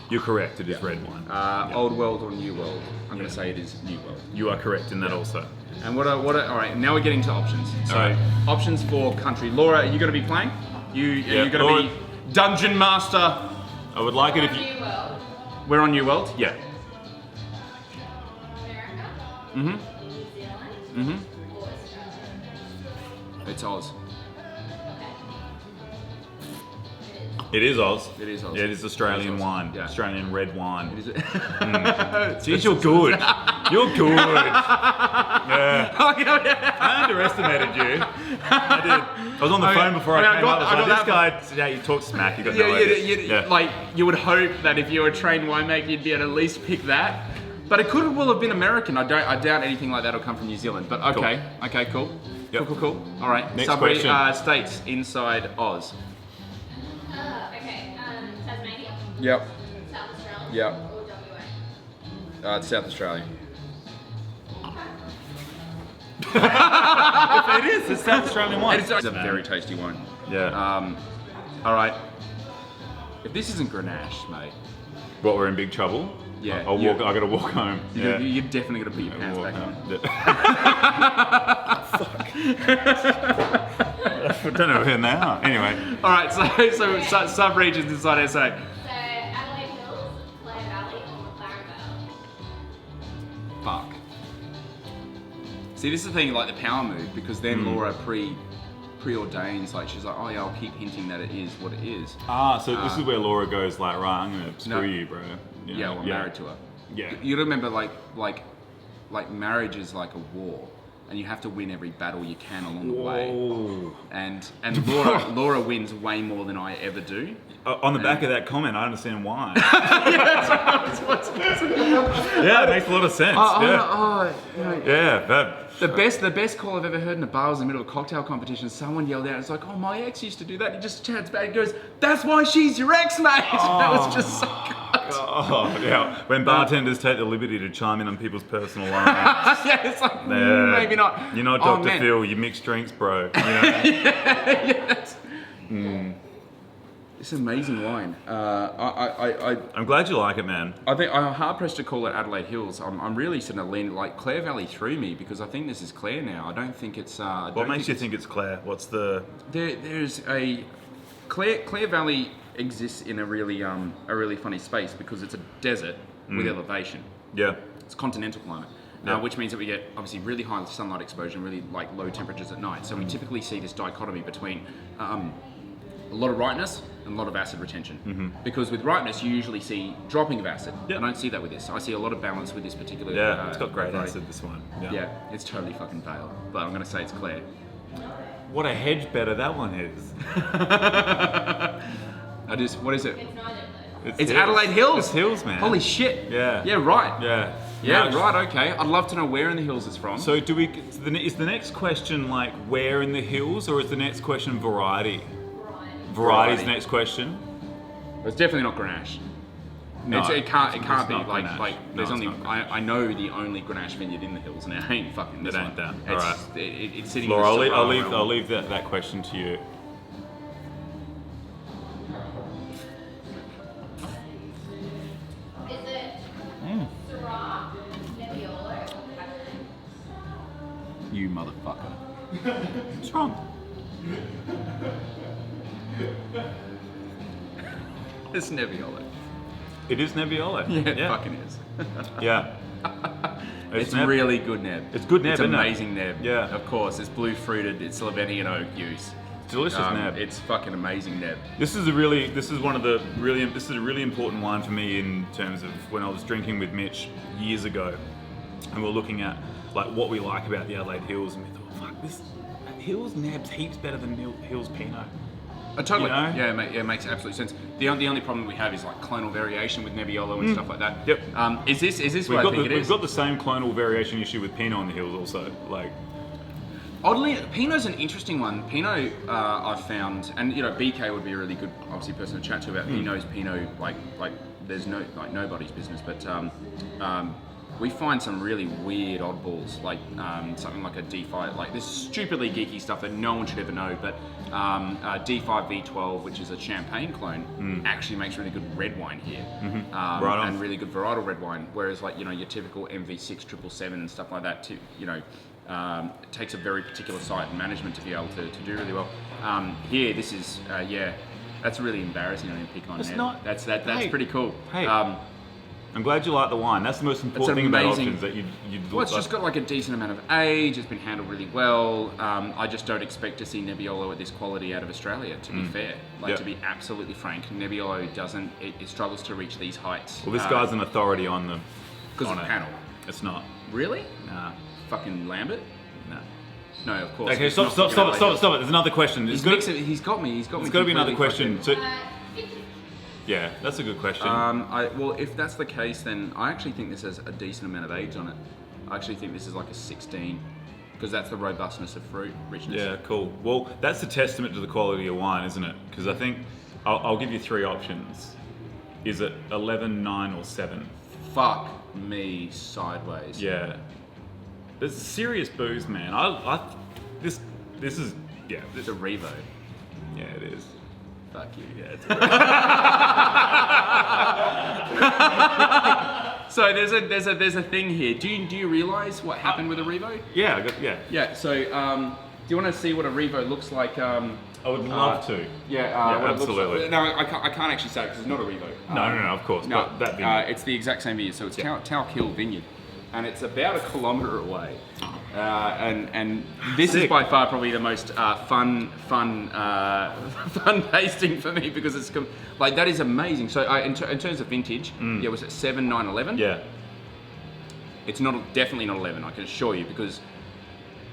You're correct. It is red wine. Old world or new world? I'm going to say it is new world. You are correct in that also. And all right, now we're getting to options. So, All right. options for country. Laura, are you going to be playing? You're going to Laura- be Dungeon Master. I would like it if you. New World, We're on New World? Yeah. America, Mm-hmm. New Zealand, or Australia. It's Oz. It is Oz. It is Oz. Yeah, it is Australian It is Oz. wine. Yeah. Australian red wine. Is it? Jeez, you're good. You're good. Yeah. Oh, yeah. I underestimated you. I did. I was on the phone before I came up. I was like, this guy, yeah, you talk smack. You got no idea. Like, you would hope that if you were a trained winemaker, you'd be able to at least pick that. But it could well have been American. I doubt anything like that will come from New Zealand. But okay, okay, cool. Yep. Cool. All right. Next question. States inside Oz. Okay, Tasmania, Yep. South Australia, Yep. or WA. It's South Australia. It is. It's South Australian wine. It's a very tasty wine. Yeah. All right. If this isn't Grenache, mate, What, we're in big trouble? Yeah, I'll walk. I gotta walk home. Yeah. you're definitely gonna put your pants Walk back on. home. I don't know where now. Anyway. All right. So sub-regions inside SA. So Adelaide Hills, Clare Valley, or McLaren Vale. Fuck. See, this is the thing, like the power move, because then Laura preordains, like she's like, oh yeah, I'll keep hinting that it is what it is. So this is where Laura goes like, right, I'm gonna screw No. you, bro. You know? Yeah, well, I'm married to her. Yeah. You remember, like marriage is like a war, and you have to win every battle you can along the way. Whoa. And Laura wins way more than I ever do. On the back of that comment, I understand why. Yeah, Yeah, it makes a lot of sense. Yeah, The best call I've ever heard in a bar was in the middle of a cocktail competition. Someone yelled out, it's like, oh, my ex used to do that. He just chats back and goes, that's why she's your ex, mate. That was just so good. Oh, yeah. When bartenders take the liberty to chime in on people's personal lives. Yeah, it's like, Yeah. maybe not. You're not Oh, Dr. man. Phil, you mix drinks, bro. You know? Yes. It's amazing wine. I'm glad you like it, man. I think I'm hard pressed to call it Adelaide Hills. I'm really sort of leaning like Clare Valley threw me because I think this is Clare now. I don't think it's. What makes you think it's Claire? What's the... There's a Clare Valley exists in a really funny space because it's a desert with elevation. Yeah. It's continental climate. Yeah. Which means that we get obviously really high sunlight exposure and really like low temperatures at night. So we typically see this dichotomy between a lot of ripeness and a lot of acid retention. Because with ripeness, you usually see dropping of acid. Yep. I don't see that with this. I see a lot of balance with this particular. Yeah, it's got great variety. acid, this one. Yeah, it's totally fucking pale. But I'm gonna say it's Clare. What a hedge better that one is. What is it? It's neither of those. It's Hills. Adelaide Hills. It's Hills, man. Holy shit. Yeah. Yeah, right. Yeah. Yeah, Now, right. Okay. I'd love to know where in the hills it's from. So do we? Is the next question like where in the hills, or is the next question variety? Variety's Variety. next question. It's definitely not Grenache. No, it can't it's be not like Grenache. like there's No, only it's not I know the only Grenache vineyard in the hills, and it ain't fucking this It ain't one. that. It's, Alright. it's sitting. Laura, in the I'll Syrah realm. leave that question to you. Is it Syrah, Nebbiolo, or Cabernet? You motherfucker. What's wrong? It's Nebbiolo. It is Nebbiolo. Yeah, it fucking is. Yeah. It's neb. really good neb. It's good neb, It's isn't it? amazing neb. Yeah. Of course, it's blue fruited. It's Slovenian and oak use. Delicious neb. It's fucking amazing neb. This is a really important wine for me in terms of when I was drinking with Mitch years ago, and we were looking at like what we like about the Adelaide Hills, and we thought, fuck, this Hills neb's heaps better than Hills Pinot. Totally. You know? Yeah, it makes absolute sense. The only problem we have is like clonal variation with Nebbiolo and stuff like that. Yep. Is this what I think it is? We've got the same clonal variation issue with Pinot on the Hills also. Like, oddly, Pinot's an interesting one. Pinot, I've found, and you know, BK would be a really good, obviously, person to chat to about Pinot. Like, there's nobody's business, but we find some really weird oddballs, like something like a D5, like this stupidly geeky stuff that no one should ever know, but D5 V12, which is a champagne clone, actually makes really good red wine here, Right on. and really good varietal red wine. Whereas, like, you know, your typical MV6 777 and stuff like that, too, you know, it takes a very particular site and management to be able to do really well. Here, this is that's really embarrassing on pick on. It's Neb. not- That's hey, pretty cool. hey. I'm glad you like the wine. That's the most important thing about options, that you'd Well, it's just got like a decent amount of age. It's been handled really well. I just don't expect to see Nebbiolo at this quality out of Australia, to be fair. Like, Yeah. to be absolutely frank, Nebbiolo doesn't, it struggles to reach these heights. Well, this guy's an authority on the... Because of on it. panel. It's not. Really? Nah. Fucking Lambert? Nah. No, of course. Okay, It's stop not it. fucking There's another question. He's got me. There's got to be another completely question. fucking- So, yeah, that's a good question. Well, if that's the case, then I actually think this has a decent amount of age on it. I actually think this is like a 16, because that's the robustness of fruit richness. Yeah, cool. Well, that's a testament to the quality of wine, isn't it? Because I think I'll give you three options. Is it 11, 9, or 7? Fuck me sideways. Yeah. There's serious booze, man. This is It's a Revo. yeah, it is. Fuck you. Yeah, it's So there's a thing here. Do you realise what happened with a Revo? yeah. Yeah. So do you want to see what a Revo looks like? I would love to. Yeah. What it looks absolutely. like. No, I can't actually say it because it's not a Revo. No, of course. No, But that vineyard. it's the exact same vineyard. So it's Towkill Vineyard, and it's about 1 kilometre away. And this is Sick. by far probably the most fun tasting for me, because it's like, that is amazing. So in terms of vintage, was it 7, 9, 11? Yeah. It's definitely not 11. I can assure you, because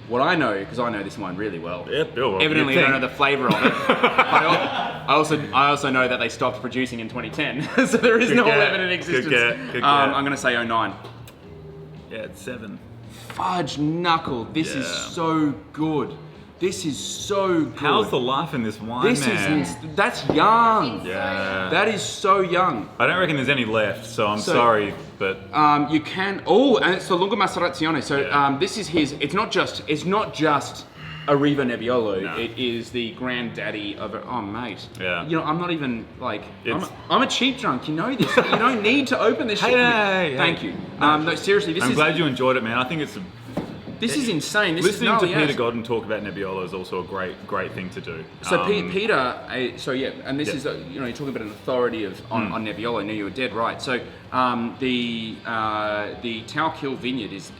what I know, because I know this wine really well. Yeah, well, Evidently, you I don't think. know the flavour of it. But I also know that they stopped producing in 2010, so there is Good no get. 11 in existence. Good get. I'm going to say 09. Yeah, it's 7. Fudge knuckle. This is Yeah. so good. This is so good. How's the life in this wine, This man? that's young. Yeah. That is so young. I don't reckon there's any left, so I'm So- sorry, but You can. Oh, and it's the Lunga Macerazione. So Yeah. this is his. It's not just a Riva Nebbiolo. No. It is the granddaddy of it. Oh, mate. Yeah. You know, I'm not even like. It's- I'm a cheap drunk. You know this. You don't need to open this shit. for me. hey. Thank you. No, seriously, I'm glad you enjoyed it, man. I think it's This is insane. This listening is to gnarly Peter as. Godden talk about Nebbiolo is also a great thing to do. So Peter, and this Yeah. is you're talking about an authority on Nebbiolo. I knew you were dead right. So the Towkill Vineyard is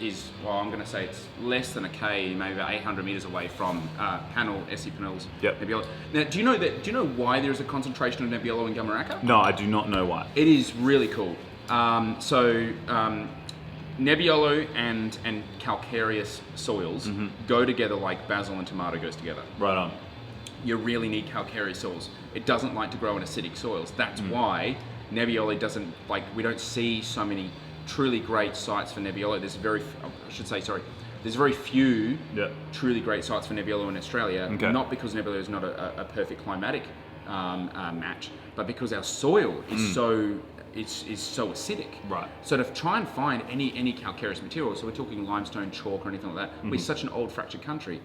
well, I'm going to say it's less than a K, maybe about 800 meters away from Panel Essi Panel's Yep. Nebbiolo. Now, do you know why there is a concentration of Nebbiolo in Gamaraka? No, I do not know why. It is really cool. Nebbiolo and calcareous soils go together like basil and tomato goes together. Right on. You really need calcareous soils. It doesn't like to grow in acidic soils. That's why Nebbiolo doesn't, we don't see so many truly great sites for Nebbiolo. There's very few Yeah. truly great sites for Nebbiolo in Australia. Okay. Not because Nebbiolo is not a perfect climatic match, but because our soil is so acidic. Right. So to try and find any calcareous material, so we're talking limestone, chalk, or anything like that, we're such an old fractured country.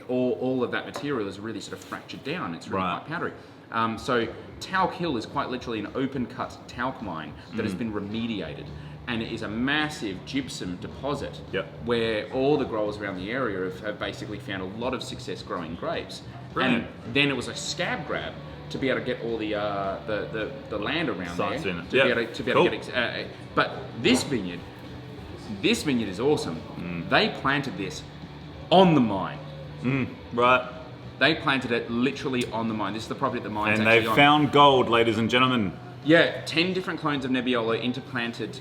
All of that material is really sort of fractured down. It's really Right. quite powdery. So Towkill is quite literally an open cut talc mine that has been remediated. And it is a massive gypsum deposit Yep. where all the growers around the area have basically found a lot of success growing grapes. Brilliant. And then it was a scab grab to be able to get all the land around Sites there in it. to Yeah. be able to Cool. get but this vineyard This vineyard is awesome. They planted this on the mine. Right. They planted it literally on the mine. This is the property that the mine's And actually they on. found gold, ladies and gentlemen. Yeah, 10 different clones of Nebbiolo interplanted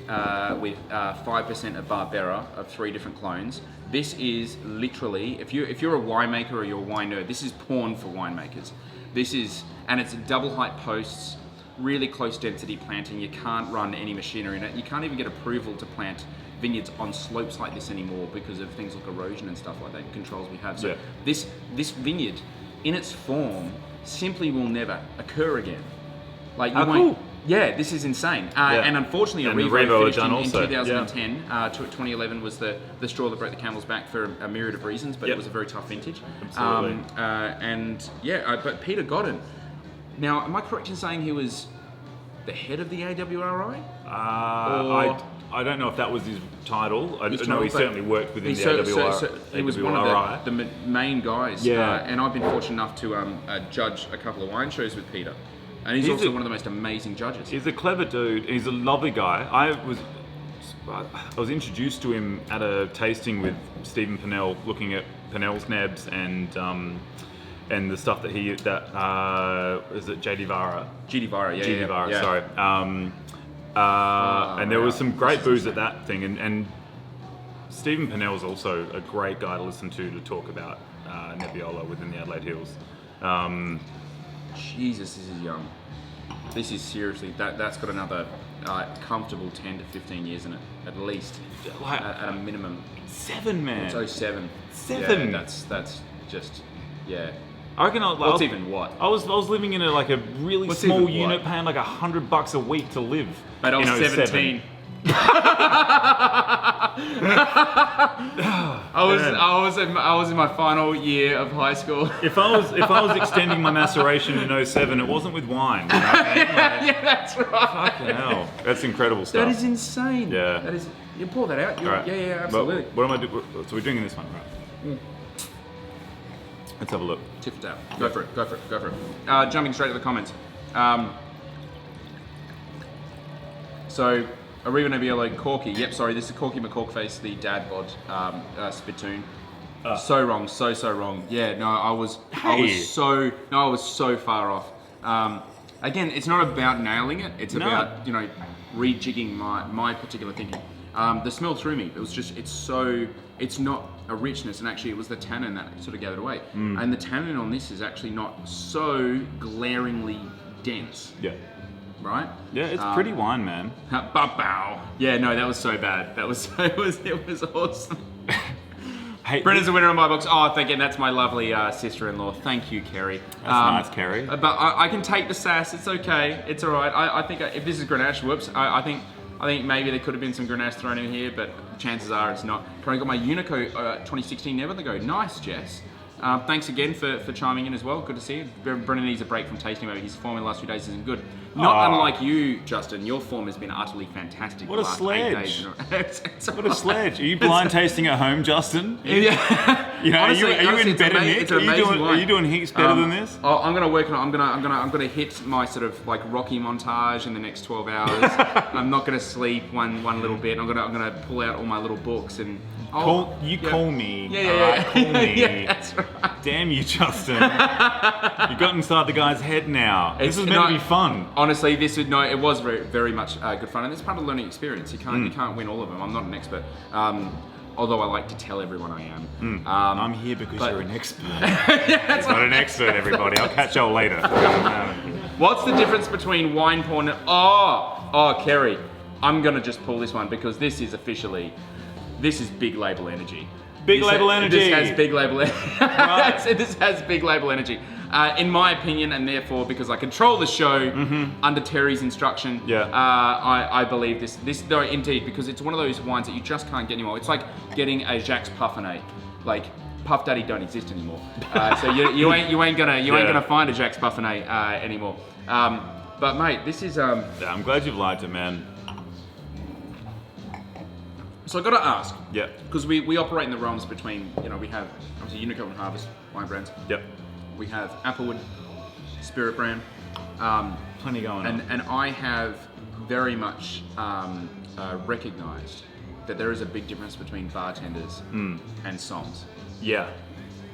with 5% of Barbera of 3 different clones. This is literally, if you're a winemaker or you're a wine nerd, this is porn for winemakers. This is, and it's double height posts, really close density planting. You can't run any machinery in it. You can't even get approval to plant vineyards on slopes like this anymore because of things like erosion and stuff like that, controls we have. So this vineyard, in its form, simply will never occur again. Like you won't. Cool. Yeah, this is insane. And unfortunately, And Revo finished done in also. 2010. 2011 was the straw that broke the camel's back for a myriad of reasons, but it was a very tough vintage. Absolutely. But Peter Godden. Now, am I correct in saying he was the head of the AWRI? I don't know if that was his title. I His know he title, certainly worked within the so AWRI. he was one of the main guys. Yeah. And I've been fortunate enough to judge a couple of wine shows with Peter. And he's also one of the most amazing judges. He's a clever dude. He's a lovely guy. I was introduced to him at a tasting with Stephen Pennell, looking at Pennell's Nebs and the stuff that is it JD Vara? GD Vara, yeah. GD Vara, yeah. sorry. And there was some great booze at that thing, and Stephen Pennell's also a great guy to listen to talk about Nebbiolo within the Adelaide Hills. Jesus, this is young. This is seriously, that's got another comfortable 10 to 15 years in it, at least, at a minimum. 7, man. It's 07. 7. Yeah, that's just, yeah. I reckon What's even what? I was living in a really What's small even unit, what? paying like $100 a week to live. But I was in 17. 07. I was in my final year of high school. If I was extending my maceration in 07, it wasn't with wine. You know what I mean? Yeah, that's right. Fucking hell, that's incredible stuff. That is insane. Yeah. That is. You pour that out. All right. Yeah, absolutely. What am I doing? So we're drinking this one, right? Let's have a look. Tip it out. Go for it. Jumping straight to the comments. So, Arriva Nebbiolo Corky. Yep, sorry, this is Corky McCorkface, the dad bod spittoon. So wrong, so wrong. Yeah, no, I was so far off. Again, it's not about nailing it. It's about rejigging my particular thinking. The smell threw me. It was just, it's not a richness, and actually it was the tannin that sort of gathered away. And the tannin on this is actually not so glaringly dense. Yeah. Right? Yeah, it's pretty wine, man. Bow. Yeah, no, that was so bad. It was awesome. Hey, Brendan's a winner on my books. Oh, again, that's my lovely sister-in-law. Thank you, Kerry. That's nice, Kerry. But I can take the sass. It's okay. It's all right. I think if this is Grenache, whoops. I think maybe there could have been some Grenache thrown in here, but chances are it's not. I got my Unico 2016 Never the Go. Nice, Jess. Thanks again for chiming in as well. Good to see you. Brendan needs a break from tasting. Maybe his form in the last few days isn't good. Not unlike you, Justin. Your form has been utterly fantastic. What a the last sledge. 8 days. It's What a sledge. Are you blind tasting at home, Justin? Yeah. Honestly, are you in better nick? Are you doing heaps better than this? I'm gonna work on it. I'm gonna hit my sort of like Rocky montage in the next 12 hours. I'm not gonna sleep one little bit. I'm gonna pull out all my little books and Call me. Call me. Yeah, that's right. Damn you, Justin. You got inside the guy's head now. This is meant to be fun. Honestly, it was very, very much good fun, and it's part of the learning experience. You can't win all of them. I'm not an expert. Although I like to tell everyone I am. I'm here because you're an expert. He's not an expert, everybody. I'll catch y'all later. What's the difference between wine porn and... Oh, Kerry. I'm going to just pull this one because this is big label energy. Big label energy. This has big label energy. Right. This has big label energy. In my opinion, and therefore because I control the show under Terry's instruction, I believe this though indeed, because it's one of those wines that you just can't get anymore. It's like getting a Jacques Parfenet. Like Puff Daddy don't exist anymore, so you ain't gonna find a Jacques Parfenet anymore. But mate, this is I'm glad you've liked it, man. So I got to ask, Yep. because we operate in the realms between, we have obviously Unico and Harvest wine brands. Yep. We have Applewood, Spirit brand. Plenty going on. And I have very much recognised that there is a big difference between bartenders and somms. Yeah.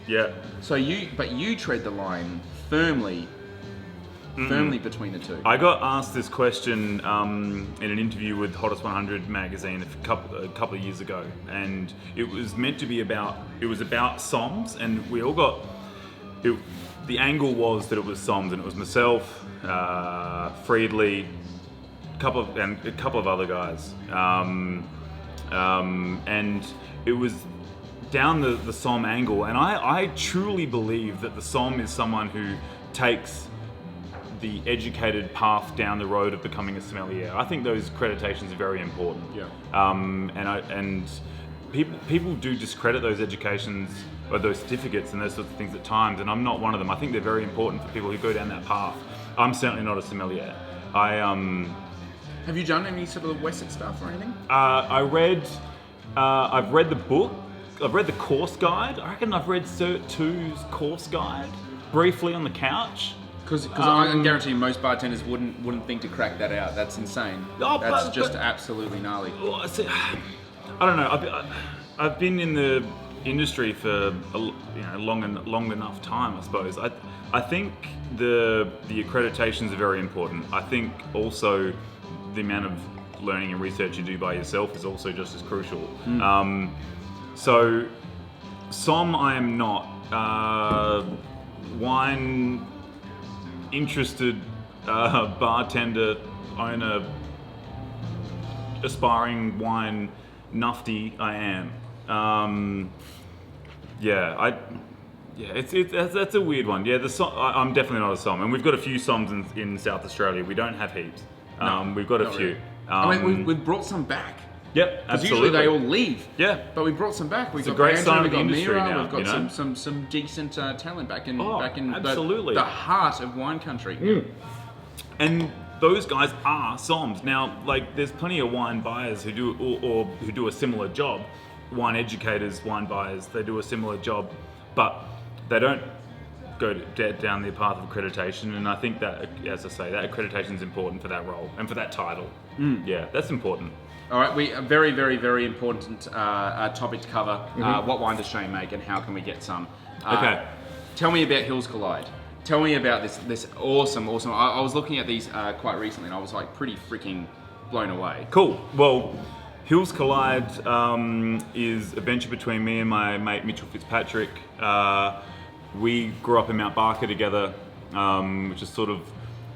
Yeah. So you tread the line firmly between the two. I got asked this question in an interview with Hottest 100 magazine a couple of years ago, and it was meant to be about somms, and we all got the angle was that it was somms, and it was myself, Friedley, a couple of other guys, and it was down the somm angle, and I truly believe that the somm is someone who takes the educated path down the road of becoming a sommelier. I think those accreditations are very important. Yeah. And people do discredit those educations or those certificates and those sorts of things at times, and I'm not one of them. I think they're very important for people who go down that path. I'm certainly not a sommelier. Have you done any sort of Western stuff or anything? I've read the book. I've read the course guide. I reckon I've read Cert 2's course guide briefly on the couch. Because I can guarantee most bartenders wouldn't think to crack that out. That's insane. That's just absolutely gnarly. I don't know. I've been in the industry for long enough time, I suppose. I think the accreditations are very important. I think also the amount of learning and research you do by yourself is also just as crucial. So, somm I am not. Wine interested bartender, owner, aspiring wine nufty I am. That's a weird one. Yeah, I'm definitely not a somm, and we've got a few somms in South Australia. We don't have heaps. We've got a few. Really. I mean, we've brought some back. Yep, Because absolutely. usually they all leave. Yeah. But we brought some back. We've got a great Andrew, sign we've of the got industry Mira, now, we've got you know? some decent talent back in Absolutely. the heart of wine country. And those guys are somms. Now, like, there's plenty of wine buyers who do or who do a similar job. Wine educators, wine buyers, they do a similar job, but they don't go down the path of accreditation. And I think that, as I say, that accreditation is important for that role and for that title. Yeah, that's important. All right, a very, very, very important topic to cover. What wine does Shane make, and how can we get some? Okay. Tell me about Hills Collide. Tell me about this awesome. I was looking at these quite recently, and I was like pretty freaking blown away. Cool. Well, Hills Collide is a venture between me and my mate Mitchell Fitzpatrick. We grew up in Mount Barker together, which is sort of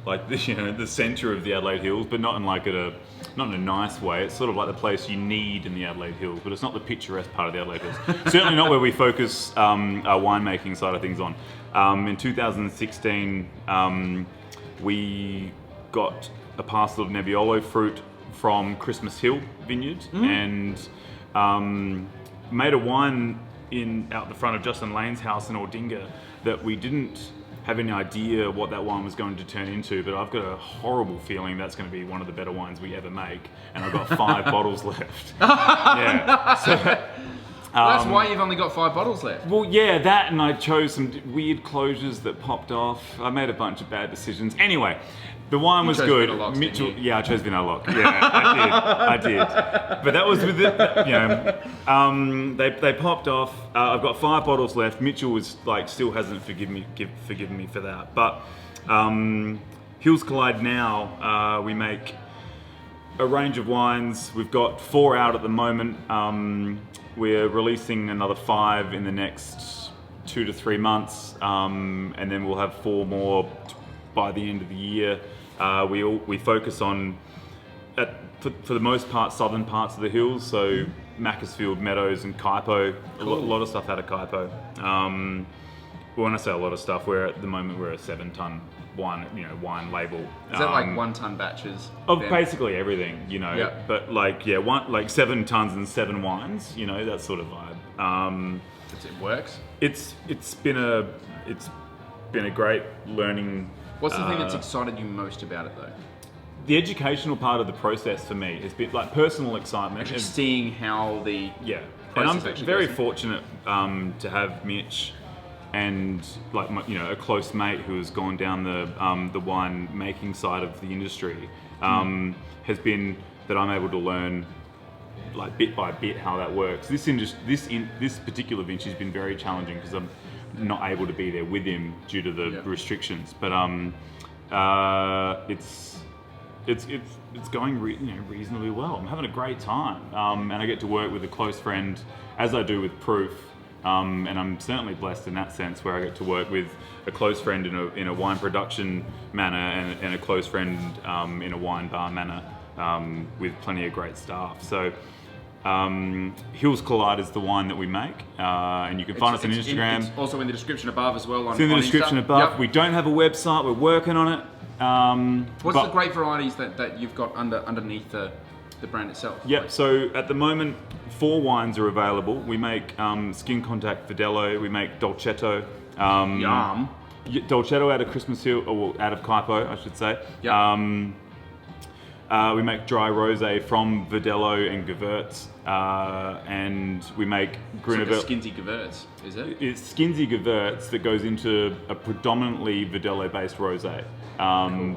like the centre of the Adelaide Hills, but not in a nice way. It's sort of like the place you need in the Adelaide Hills, but it's not the picturesque part of the Adelaide Hills. Certainly not where we focus our winemaking side of things on. In 2016, we got a parcel of Nebbiolo fruit from Christmas Hill Vineyard and made a wine out the front of Justin Lane's house in Ordinga that we didn't have any idea what that wine was going to turn into, but I've got a horrible feeling that's going to be one of the better wines we ever make, and I've got 5 bottles left. Yeah. So, That's why you've only got 5 bottles left. well, yeah, that, and I chose some weird closures that popped off. I made a bunch of bad decisions. Anyway, the wine was chose good. Vinalox, Mitchell, didn't you? yeah, I chose Vinalox. Yeah, I did. But that was with it. They popped off. I've got 5 bottles left. Mitchell was like still hasn't forgiven me for that. But Hills Collide now, we make a range of wines. We've got 4 out at the moment. We're releasing another 5 in the next 2 to 3 months, and then we'll have 4 more by the end of the year. We focus on, for the most part, southern parts of the hills, so Macclesfield, Meadows, and Kaipo. Cool. A lot of stuff out of Kaipo. When I say a lot of stuff, at the moment we're a 7-ton wine label. Is that like 1 ton batches? Of then? basically everything, Yeah. But like 7 tons and 7 wines, that sort of vibe. It works. It's been a great learning. What's the thing that's excited you most about it though? The educational part of the process for me has been like personal excitement. Actually seeing how the Yeah, and I'm process actually very goes. fortunate to have Mitch and a close mate who has gone down the wine making side of the industry. Has been that I'm able to learn like bit by bit how that works. This particular vintage has been very challenging because I'm not able to be there with him due to the restrictions. But it's going reasonably well. I'm having a great time, and I get to work with a close friend, as I do with Proof. And I'm certainly blessed in that sense, where I get to work with a close friend in a wine production manner and a close friend in a wine bar manner, with plenty of great staff. So Hills Collide is the wine that we make, and you can find us on Instagram. It's also in the description above as well. It's in the description above. Yep. We don't have a website. We're working on it. What's the great varieties that you've got underneath the brand itself? Yep, so at the moment, 4 wines are available. We make Skin Contact Verdelho, we make Dolcetto. Yum. Dolcetto out of Christmas Hill, or out of Kaipo, I should say. Yep. We make dry rosé from Verdelho and Gewürz, and we make Gruner It's like a Skinsy Gewürz, is it? It's Skinsy Gewürz that goes into a predominantly Verdelho-based rosé,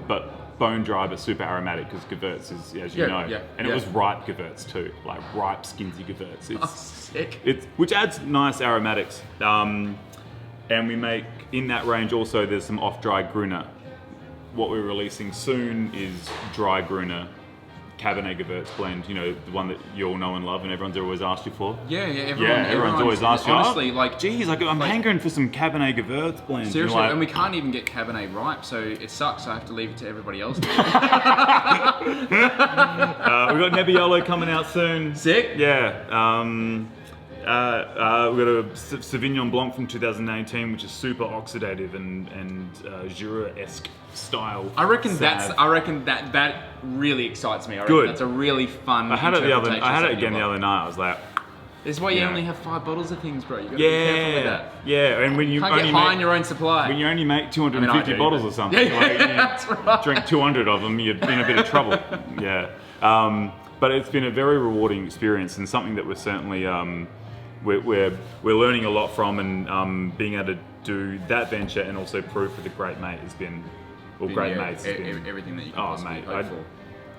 but bone dry but super aromatic, because Gewürz is, as you know, and it was ripe Gewürz too, like ripe Skinsy Gewürz. It's sick. Which adds nice aromatics, and we make in that range also. There's some off-dry Gruner. What we're releasing soon is dry Gruner Cabernet Gewürz blend, the one that you all know and love and everyone's always asked you for. Everyone's always asked you. Honestly, I'm hankering for some Cabernet Gewürz blend. Seriously, and we can't even get Cabernet ripe, so it sucks. I have to leave it to everybody else. We've got Nebbiolo coming out soon. Sick. Yeah. We've got a Sauvignon Blanc from 2018, which is super oxidative and Jura-esque style. I reckon that really excites me. I reckon that's a really fun. I had it again the other night. I was like, this is why you only have 5 bottles of things, bro. You gotta be careful with that. Yeah, and when you can't only get high on your own supply. When you only make 250 bottles or something, that's right. Drink 200 of them, you're in a bit of trouble. Yeah, but it's been a very rewarding experience and something that we're certainly we're learning a lot from, and being able to do that venture and also Proof with a great mate has been, mates. Everything that you can possibly hope for.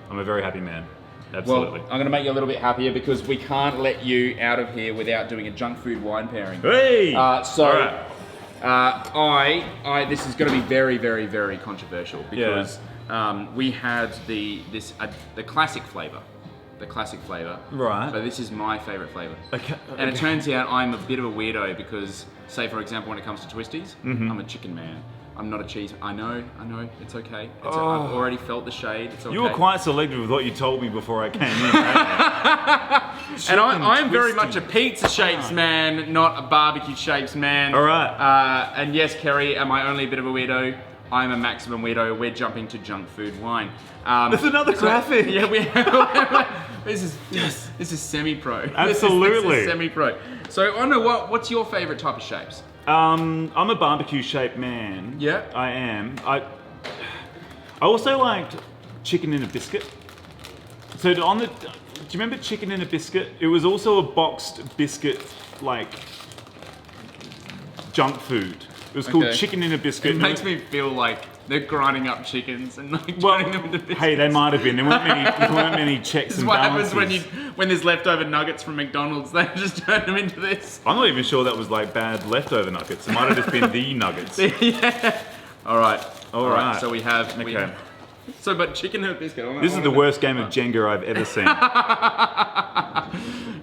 I'm a very happy man. Absolutely. Well, I'm going to make you a little bit happier because we can't let you out of here without doing a junk food wine pairing. Hey! This is going to be very, very, very controversial because we had the classic flavour. The classic flavour. Right. But this is my favourite flavour. Okay. And it turns out I'm a bit of a weirdo because, say for example, when it comes to twisties, I'm a chicken man. I'm not a cheese. I know. It's okay. I've already felt the shade. It's okay. You were quite selective with what you told me before I came in. And I'm very much a pizza shapes man, not a barbecue shapes man. All right. And yes, Kerry, am I only a bit of a weirdo? I'm a maximum weirdo. We're jumping to junk food wine. There's another graphic. Yeah, this is semi-pro. Absolutely. This is semi-pro. So I don't know what's your favourite type of shapes? I'm a barbecue shaped man. Yeah. I am. I also liked chicken in a biscuit. So do you remember chicken in a biscuit? It was also a boxed biscuit, like junk food. It was called chicken in a biscuit. It makes me feel like they're grinding up chickens and turning them into biscuits. Hey, they might have been. There weren't many checks and balances. This is what happens when there's leftover nuggets from McDonald's. They just turn them into this. I'm not even sure that was like bad leftover nuggets. It might have just been the nuggets. Yeah. All right. So we have. Okay. But chicken in a biscuit. This is the worst game of Jenga I've ever seen.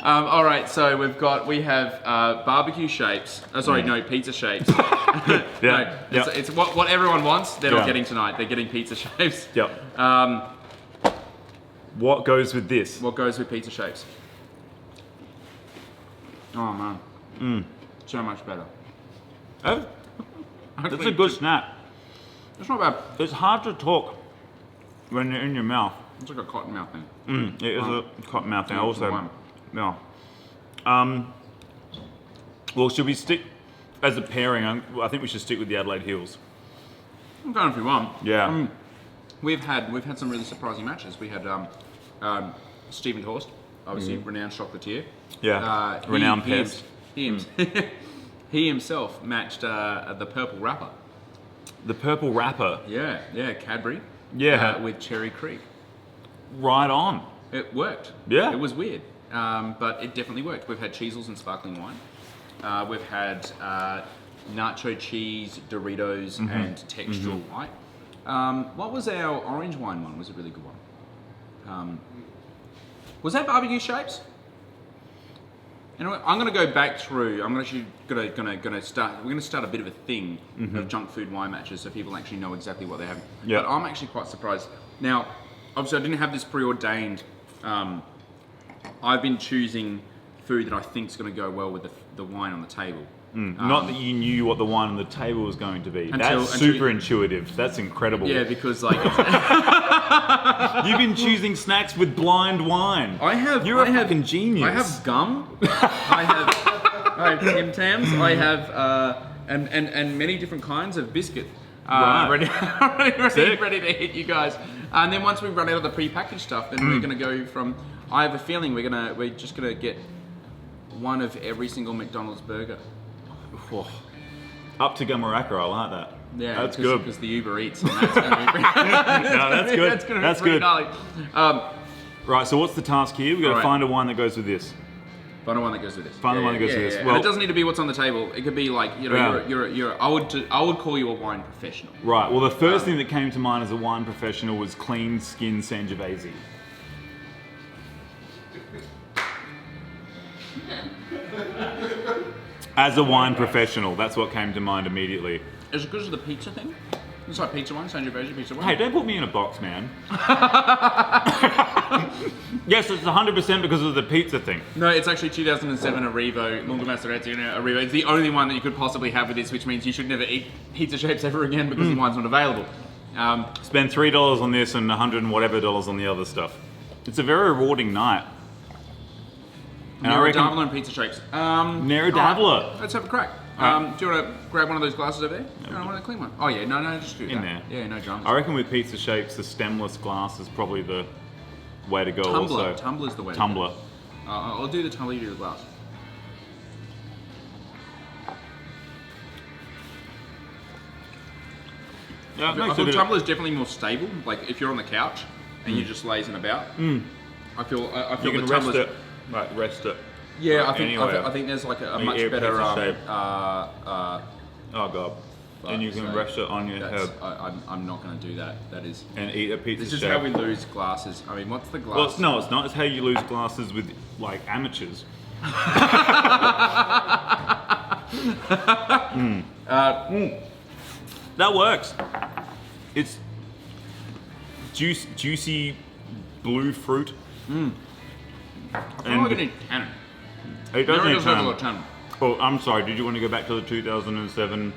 All right, so we have barbecue shapes. Pizza shapes. It's what everyone wants. They're not getting tonight. They're getting pizza shapes. Yep. What goes with this? What goes with pizza shapes? Oh man, so much better. Oh, that's a good snack. It's not bad. It's hard to talk when you're in your mouth. It's like a cotton mouth thing. It is a cotton mouth thing. Also, yeah. Well, should we stick as a pairing? I think we should stick with the Adelaide Hills. I'm going if you want. Yeah. We've had some really surprising matches. We had Stephen Horst, obviously renowned chocolatier. Yeah. Renowned pest. He himself matched the purple wrapper. The purple wrapper. Yeah, Cadbury. Yeah. With Cherry Creek. Right on. It worked. Yeah. It was weird. but it definitely worked. We've had cheesels and sparkling wine. We've had nacho cheese, Doritos, and textural white. What was our orange wine one? Was a really good one. Was that barbecue shapes? You know what? I'm going to go back through. I'm actually going to start. We're going to start a bit of a thing of junk food wine matches, so people actually know exactly what they're having. Yeah. But I'm actually quite surprised. Now, obviously, I didn't have this preordained. I've been choosing food that I think is going to go well with the wine on the table. Not that you knew what the wine on the table was going to be. Until- That's super intuitive. That's incredible. Yeah, because like You've been choosing snacks with blind wine. You're a fucking genius. I have gum. I have Tim Tams. I have and many different kinds of biscuit. Right. ready to hit you guys. And then once we run out of the pre-packaged stuff, then we're gonna go from. I have a feeling we're just gonna get one of every single McDonald's burger. Oh, up to Gamaraka, I like that. Yeah, that's good. Because the Uber Eats. And that's gonna be pretty, No, that's good. That's gonna That's be pretty good. gnarly. Right, so what's the task here? We've got to Alright. find a wine that goes with this. Find the one that goes with this. Find the one that goes with this. Yeah. Well- And it doesn't need to be what's on the table. It could be like, you know, Yeah. I would call you a wine professional. Right, well the first thing that came to mind as a wine professional was clean skin Sangiovese. As a wine professional, that's what came to mind immediately. Is it because of the pizza thing? It's like pizza wine, Sangiovese pizza wine. Hey, don't put me in a box, man. Yes, it's 100% because of the pizza thing. No, it's actually 2007 Arrivo, Lungo Maceratiano Arrivo. It's the only one that you could possibly have with this, which means you should never eat pizza shapes ever again because the wine's not available. Spend $3 on this and 100 and whatever dollars on the other stuff. It's a very rewarding night. And I reckon Davila and pizza shapes. Nero Davila. Alright, let's have a crack. Alright. Do you want to grab one of those glasses over there? No, I want a clean one. Oh yeah, no, just do In that. there. Yeah, no dramas. I reckon with pizza shapes, the stemless glass is probably the way to go. Tumbler. Also. Tumbler's the way. Tumbler. I'll do the tumbler, you do the glass. Yeah, it I makes feel a bit tumbler's definitely more stable. Like if you're on the couch and you're just lazing about, I feel you can the rest tumbler's. it. Like rest it. Yeah, Like, I think anyway. I think there's like a You much eat a better. pizza shape. Oh god. And you can so rest it on your that's- head I'm not going to do that. That is. and eat a pizza This is shape. how we lose glasses. I mean, what's the glass? Well, no, it's not. It's how you lose glasses with like amateurs. That works. It's juicy blue fruit. I feel and like I need tannin. It does Never need does have a time. lot of tannin. Oh, I'm sorry. Did you want to go back to the 2007?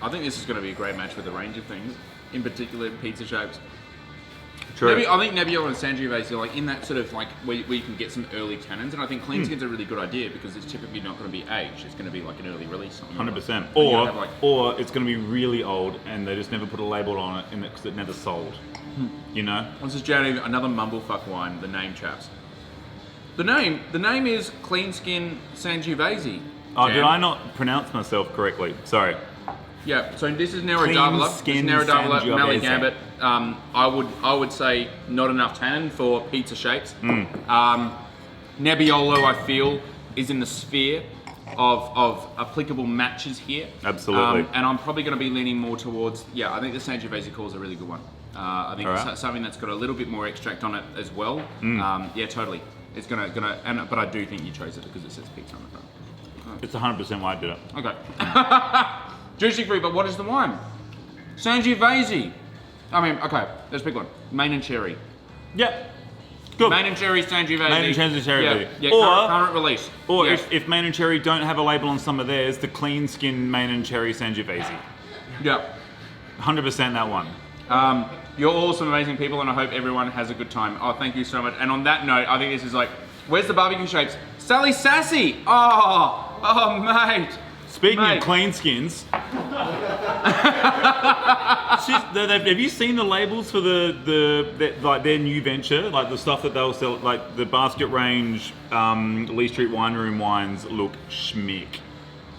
I think this is going to be a great match with a range of things, in particular pizza shapes. True. I think Nebbiolo and Sangiovese are like in that sort of like where you can get some early tannins, and I think clean skin's a really good idea because it's typically not going to be aged. It's going to be like an early release. 100%. You'll have, like- Or it's going to be really old and they just never put a label on it because it never sold. You know? This is Jeremy, another mumblefuck wine. The name, chaps. The name is Clean Skin Sangiovese. Oh, Jam. did I not pronounce myself correctly? Sorry. Yeah, so this is Nero Clean Davila. This is Skin Nero Davila, Sangiovese. Mallee Gambit. I would say not enough tannin for pizza shapes. Nebbiolo, I feel, is in the sphere of applicable matches here. Absolutely. And I'm probably going to be leaning more towards, I think the Sangiovese call is a really good one. I think Alright. it's something that's got a little bit more extract on it as well. Yeah, totally. It's but I do think you chose it because it says pizza on the front. It's 100% why I did it. Okay. Juicy fruit, but what is the wine? Sangiovese. I mean, okay, let's pick one. Main and cherry. Yep. Good. Main and cherry Sangiovese. Main and cherry Sangiovese. Yeah, Or- current release. Or Yeah. if Main and Cherry don't have a label on some of theirs, the clean skin Main and Cherry Sangiovese. Yeah. 100% that one. You're all some amazing people, and I hope everyone has a good time. Oh, thank you so much. And on that note, I think this is like, where's the barbecue shapes? Sally Sassy! Oh, mate. Speaking Mate. of clean skins, have you seen the labels for like their new venture, like the stuff that they'll sell, like the basket range Lee Street Wine Room wines look schmick.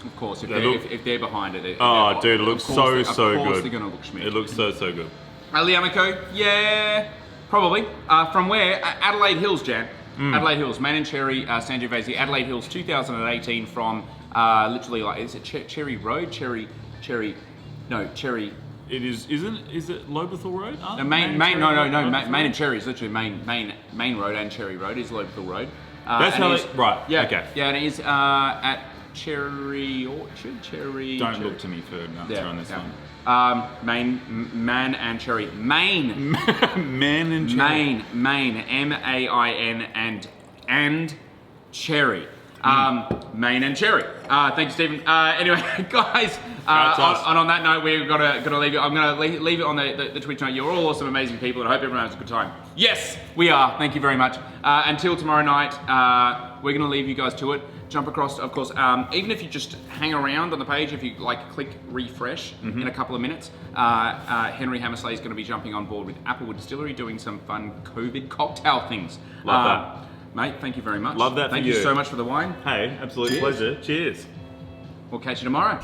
Of course, if They they're behind it. Oh, dude, it of looks course so they- so Of course good. they're going to look schmick. It looks so good. Liamico, yeah, probably. From where? Adelaide Hills, Jan. Adelaide Hills, Main and Cherry, Sangiovese, Adelaide Hills 2018 from literally like, is it Cherry Road? Cherry. It is it Lobethal Road? Oh, No, Main and Cherry is literally Main Road and Cherry Road is Lobethal Road. That's and how it is- right. Yeah, Okay. yeah, and it is at Cherry Orchard, Cherry. Don't Cherry. look to me for an answer on this one. Man and Cherry. Main. Man and Cherry. Main. MAIN and Cherry. Main and Cherry. Thank you, Stephen. Anyway, guys, on that note, we're gonna leave it. I'm gonna leave it on the Twitch note. You're all awesome, amazing people, and I hope everyone has a good time. Yes, we are. Thank you very much. Until tomorrow night, we're gonna leave you guys to it. Jump across, of course. Even if you just hang around on the page, if you like, click refresh in a couple of minutes. Henry Hemmersla is going to be jumping on board with Applewood Distillery, doing some fun COVID cocktail things. Love that. Mate, thank you very much. Love that for Thank you you. so much for the wine. Hey, absolute Cheers. pleasure. Cheers. We'll catch you tomorrow.